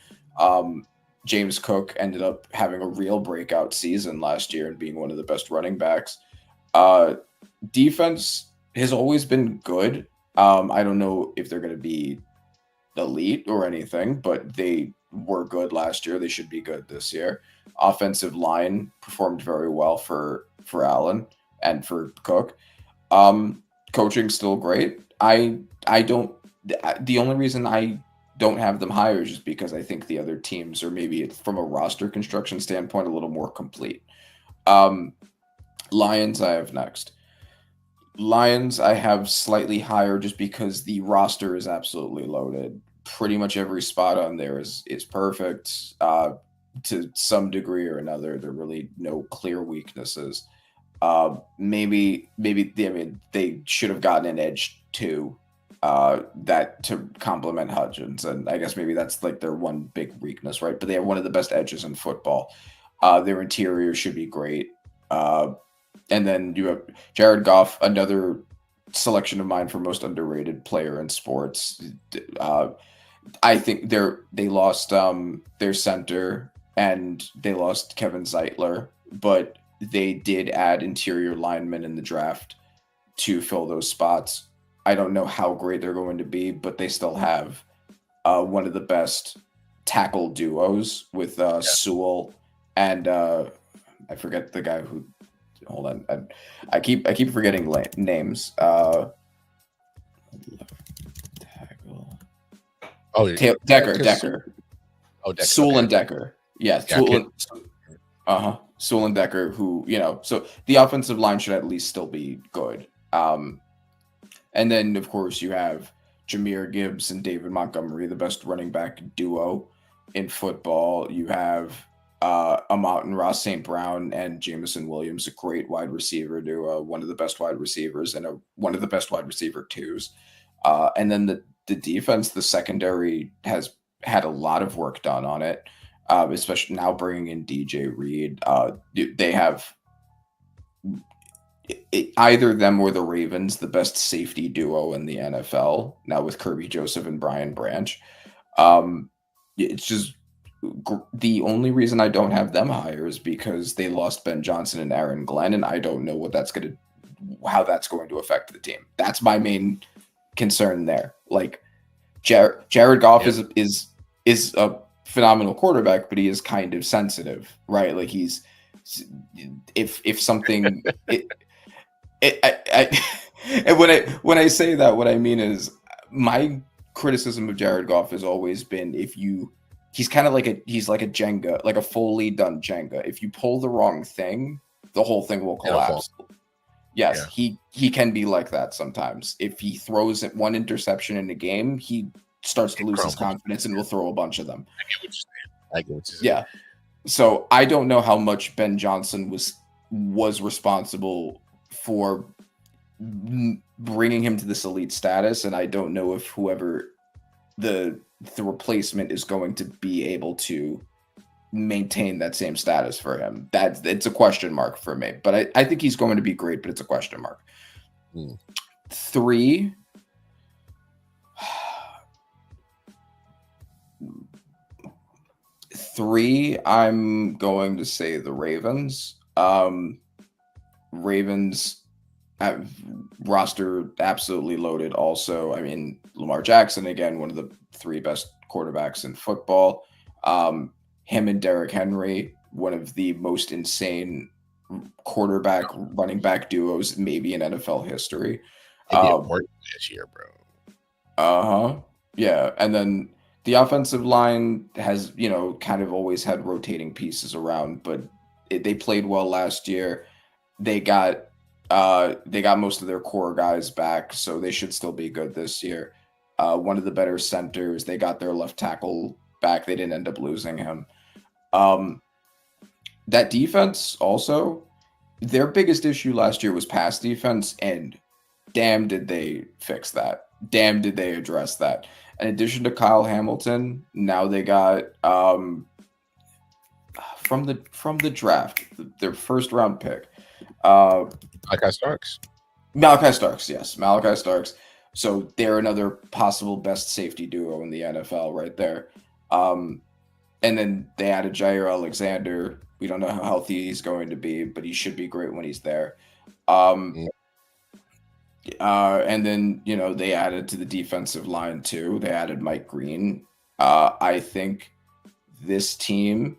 James Cook ended up having a real breakout season last year and being one of the best running backs. Defense has always been good. I don't know if they're going to be elite or anything, but they were good last year. They should be good this year. Offensive line performed very well for Allen and for Cook. Coaching still great. The only reason I don't have them higher is just because I think the other teams are maybe from a roster construction standpoint a little more complete. Lions I have next. Lions I have slightly higher just because the roster is absolutely loaded. Pretty much every spot on there is perfect to some degree or another. There are really no clear weaknesses. Maybe they should have gotten an edge too, that to complement Hudgens, and I guess maybe that's like their one big weakness, right? But they have one of the best edges in football. Their interior should be great. And then you have Jared Goff, another selection of mine for most underrated player in sports. I think they lost their center and they lost Kevin Zeitler, but they did add interior linemen in the draft to fill those spots. I don't know how great they're going to be, but they still have one of the best tackle duos with Sewell and I forget the guy who. Hold on, I keep forgetting names. Tackle. Oh, Decker. Oh, Decker. Sewell and Decker. Yeah, Sewell and Decker, who, so the offensive line should at least still be good. And then, of course, you have Jahmyr Gibbs and David Montgomery, the best running back duo in football. You have Amon-Ra St. Brown and Jameson Williams, a great wide receiver duo, one of the best wide receivers and one of the best wide receiver twos. And then the defense, the secondary has had a lot of work done on it, especially now bringing in DJ Reed. They have either them or the Ravens, the best safety duo in the NFL, now with Kirby Joseph and Brian Branch. It's just the only reason I don't have them higher is because they lost Ben Johnson and Aaron Glenn, and I don't know how that's going to affect the team. That's my main concern there. Like Jared Goff is a phenomenal quarterback, but he is kind of sensitive, right? Like he's if something and when I say that, what I mean is my criticism of Jared Goff has always been he's kind of like a Jenga, like a fully done Jenga. If you pull the wrong thing, the whole thing will collapse. Yes, yeah. He can be like that sometimes. If he throws one interception in a game, he starts to lose his confidence and will throw a bunch of them. I get what you're saying. Yeah. So I don't know how much Ben Johnson was responsible for bringing him to this elite status, and I don't know if whoever the replacement is going to be able to maintain that same status for him. It's a question mark for me, but I think he's going to be great, but it's a question mark. 3, I'm going to say the Ravens. Ravens have roster absolutely loaded also. I mean, Lamar Jackson, again, one of the 3 best quarterbacks in football. Him and Derrick Henry, one of the most insane quarterback running back duos maybe in NFL history. This year, bro. Yeah, and then the offensive line has, kind of always had rotating pieces around, but they played well last year. They got most of their core guys back, so they should still be good this year. One of the better centers. They got their left tackle back. They didn't end up losing him. That defense also, their biggest issue last year was pass defense, and damn did they fix that. Damn did they address that. In addition to Kyle Hamilton, now they got from the draft, their first round pick. Malachi Starks. Yes. Malachi Starks. So they're another possible best safety duo in the NFL right there. And then they added Jair Alexander. We don't know how healthy he's going to be, but he should be great when he's there. And then, they added to the defensive line too. They added Mike Green. I think this team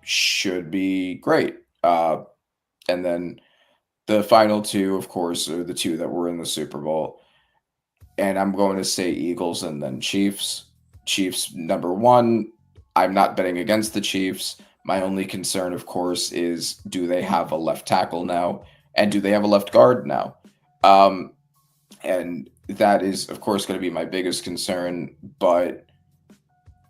should be great. And then the final 2, of course, are the 2 that were in the Super Bowl. And I'm going to say Eagles and then Chiefs. Chiefs, number 1. I'm not betting against the Chiefs. My only concern, of course, is do they have a left tackle now? And do they have a left guard now? And that is, of course, going to be my biggest concern. But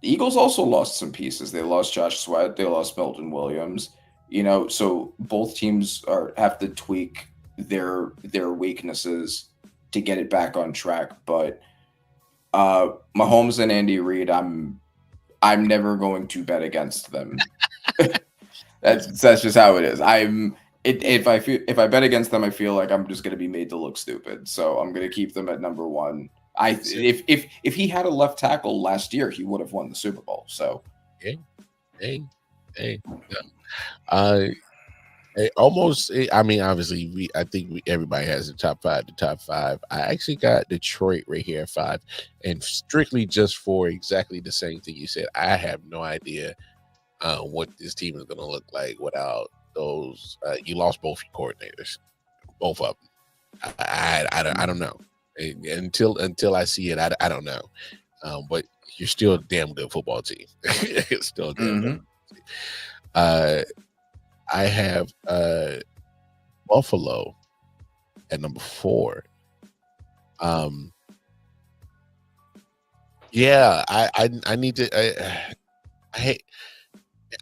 the Eagles also lost some pieces. They lost Josh Sweat. They lost Milton Williams. So both teams have to tweak their weaknesses to get it back on track. But Mahomes and Andy Reid, I'm never going to bet against them. That's just how it is. if I bet against them, I feel like I'm just going to be made to look stupid. So I'm going to keep them at number one. If he had a left tackle last year, he would have won the Super Bowl. So hey. Almost. I mean, obviously, I think everybody has the top five. The top five. I actually got Detroit right here at 5, and strictly just for exactly the same thing you said. I have no idea what this team is going to look like without those. You lost both your coordinators, both of them. I don't know. Until I see it, I don't know. But you're still a damn good football team. It's still a damn good team. I have Buffalo at number 4. Yeah, I need to.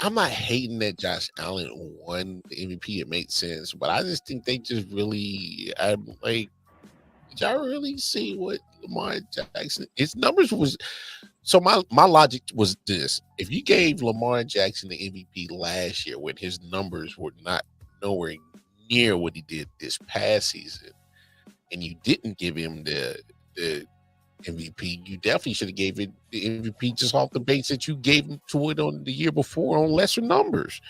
I'm not hating that Josh Allen won the MVP. It makes sense, but I just think they just really. I'm like, did y'all really see what Lamar Jackson? His numbers was. So my logic was this: if you gave Lamar Jackson the MVP last year when his numbers were not nowhere near what he did this past season, and you didn't give him the MVP, you definitely should have gave it the MVP just off the base that you gave him to it on the year before on lesser numbers.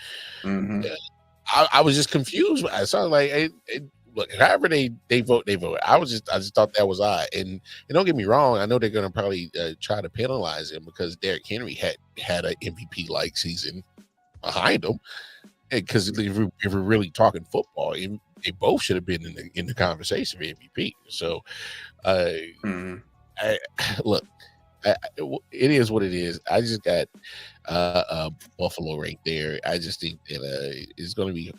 I was just confused. I sounded like look, however they vote, they vote. I just thought that was odd. And don't get me wrong, I know they're going to probably try to penalize him because Derrick Henry had an MVP like season behind him. Because if we're really talking football, they both should have been in the conversation for MVP. So, look, it is what it is. I just got Buffalo right there. I just think that it's going to be.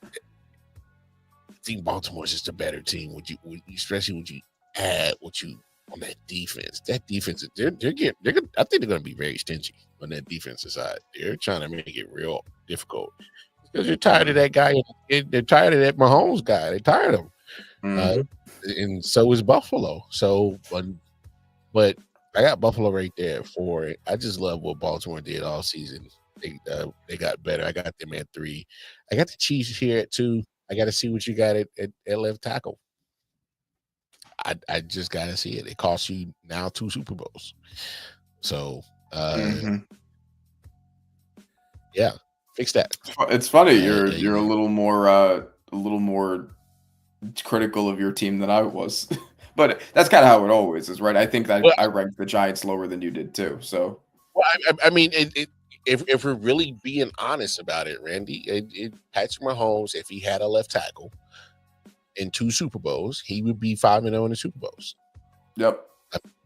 I think Baltimore's just a better team. Especially when you add what you on that defense. That defense, they're I think they're going to be very stingy on that defensive side. They're trying to make it real difficult because they're tired of that guy. They're tired of that Mahomes guy. They're tired of him, and so is Buffalo. So, but I got Buffalo right there for it. I just love what Baltimore did all season. They got better. I got them at 3. I got the Chiefs here at 2. I got to see what you got at left tackle. I just got to see it. It costs you now 2 Super Bowls. So, yeah, fix that. It's funny. You're a little more critical of your team than I was, but that's kind of how it always is, right? I think that I ranked the Giants lower than you did too. So, well, I mean, if we're really being honest about it, Randy, Patrick Mahomes, if he had a left tackle in 2 Super Bowls, he would be 5-0 in the Super Bowls. Yep.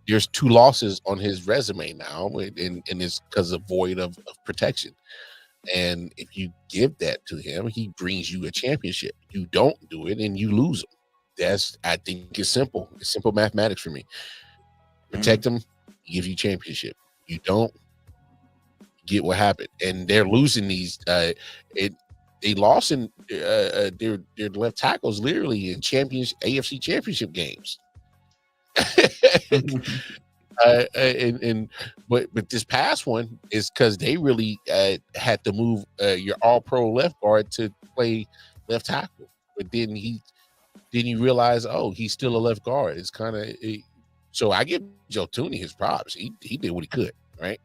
There's 2 losses on his resume now, and it's because of void of protection. And if you give that to him, he brings you a championship. You don't do it, and you lose him. I think it's simple. It's simple mathematics for me. Protect him, he gives you championship. You don't, get what happened. And they're losing these. They lost in their left tackles literally in AFC championship games. But this past one is because they really had to move your all-pro left guard to play left tackle. But then you realize, oh, he's still a left guard. It's kind of so I give Joe Tooney his props. He did what he could, right?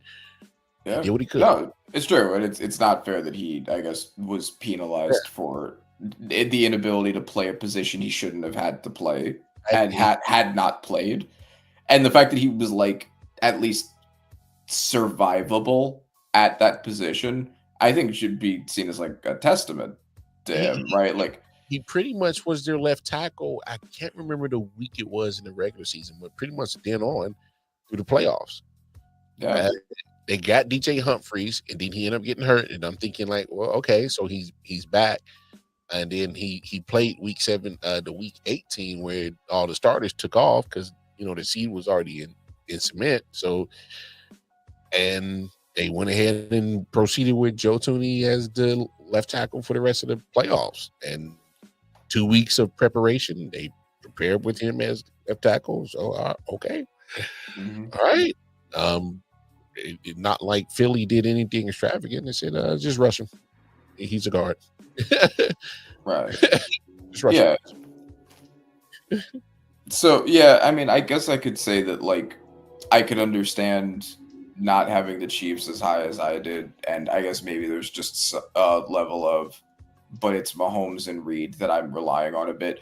Yeah, he did what he could. No, it's true, and it's not fair that he, I guess, was penalized for the inability to play a position he shouldn't have had to play and had not played. And the fact that he was like at least survivable at that position, I think should be seen as like a testament to him, right? Like he pretty much was their left tackle. I can't remember the week it was in the regular season, but pretty much then on through the playoffs. Yeah. They got DJ Humphries, and then he ended up getting hurt. And I'm thinking like, well, okay, so he's back. And then he played week 7, the week 18 where all the starters took off because the seed was already in cement. So, and they went ahead and proceeded with Joe Tooney as the left tackle for the rest of the playoffs. And 2 weeks of preparation, they prepared with him as left tackle. So, okay, all right. Not like Philly did anything extravagant. They said, just rush him. He's a guard. Right. Just rush Yeah. it. So yeah, I mean, I guess I could say that like I could understand not having the Chiefs as high as I did, and I guess maybe there's just a level of, but it's Mahomes and Reed that I'm relying on a bit.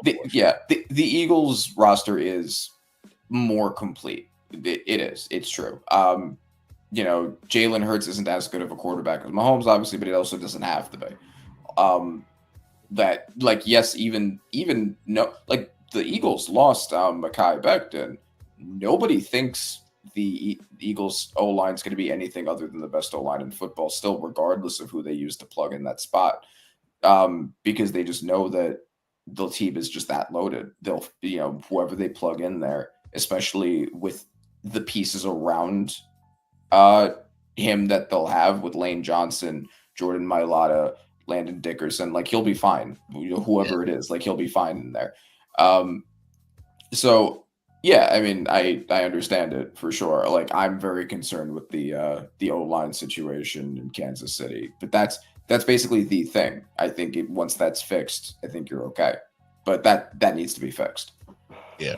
The Eagles roster is more complete. It is. It's true. You know, Jalen Hurts isn't as good of a quarterback as Mahomes, obviously, but it also doesn't have to be. That like yes, even no, like the Eagles lost Mekhi Becton. Nobody thinks the Eagles O-line is going to be anything other than the best O-line in football, still, regardless of who they use to plug in that spot, because they just know that the team is just that loaded. They'll, you know, whoever they plug in there, especially with the pieces around him that they'll have with Lane Johnson, Jordan Mailata, Landon Dickerson, like he'll be fine. You know, whoever it is, like he'll be fine in there. So yeah, I mean, I understand it for sure. Like I'm very concerned with the O-line situation in Kansas City, but that's basically the thing. I think once that's fixed, I think you're okay. But that needs to be fixed. Yeah.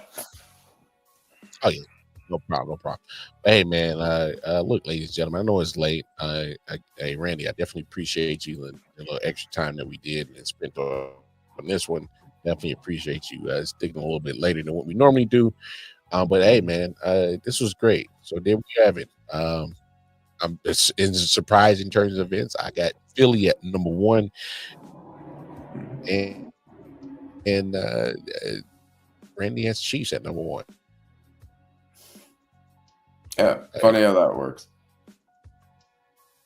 Oh yeah. No problem. Hey man, look, ladies and gentlemen, I know it's late. Hey Randy, I definitely appreciate you and the little extra time that we did and spent on this one. Definitely appreciate you sticking a little bit later than what we normally do. But hey man, this was great. So there we have it. It's a surprise in terms of events. I got Philly at number 1, and Randy has Chiefs at number 1. Yeah, funny how that works.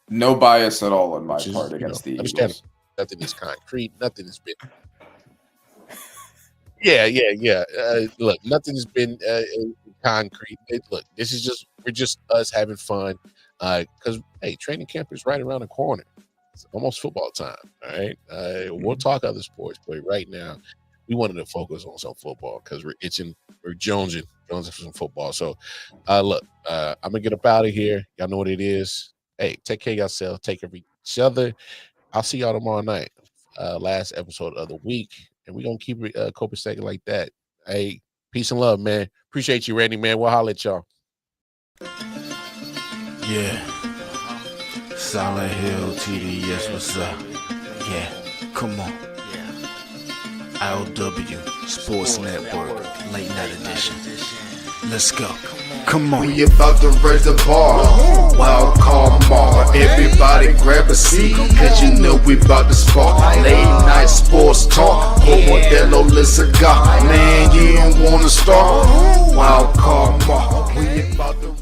No bias at all on my part against the Eagles. Nothing is concrete. Nothing has been. Yeah. Look, nothing has been concrete. Look, we're just us having fun. Because hey, training camp is right around the corner. It's almost football time. All right. We'll talk other sports, but right now we wanted to focus on some football because we're jonesing for some football. So look, I'm gonna get up out of here. Y'all know what it is. Hey, take care of yourself, take care of each other. I'll see y'all tomorrow night. Last episode of the week. And we're gonna keep it copacetic like that. Hey, peace and love, man. Appreciate you, Randy, man. We'll holler at y'all. Yeah. Silent Hill TDS, what's up? Yeah, come on. I.O.W. Sports Network, late night edition. Let's go. Come on. We about to raise the bar. Wild card mark. Everybody grab a seat, cause you know we about to spark. Late night sports talk. Modelo Le Cigar. Man, you don't wanna start. Wild card mark. We about to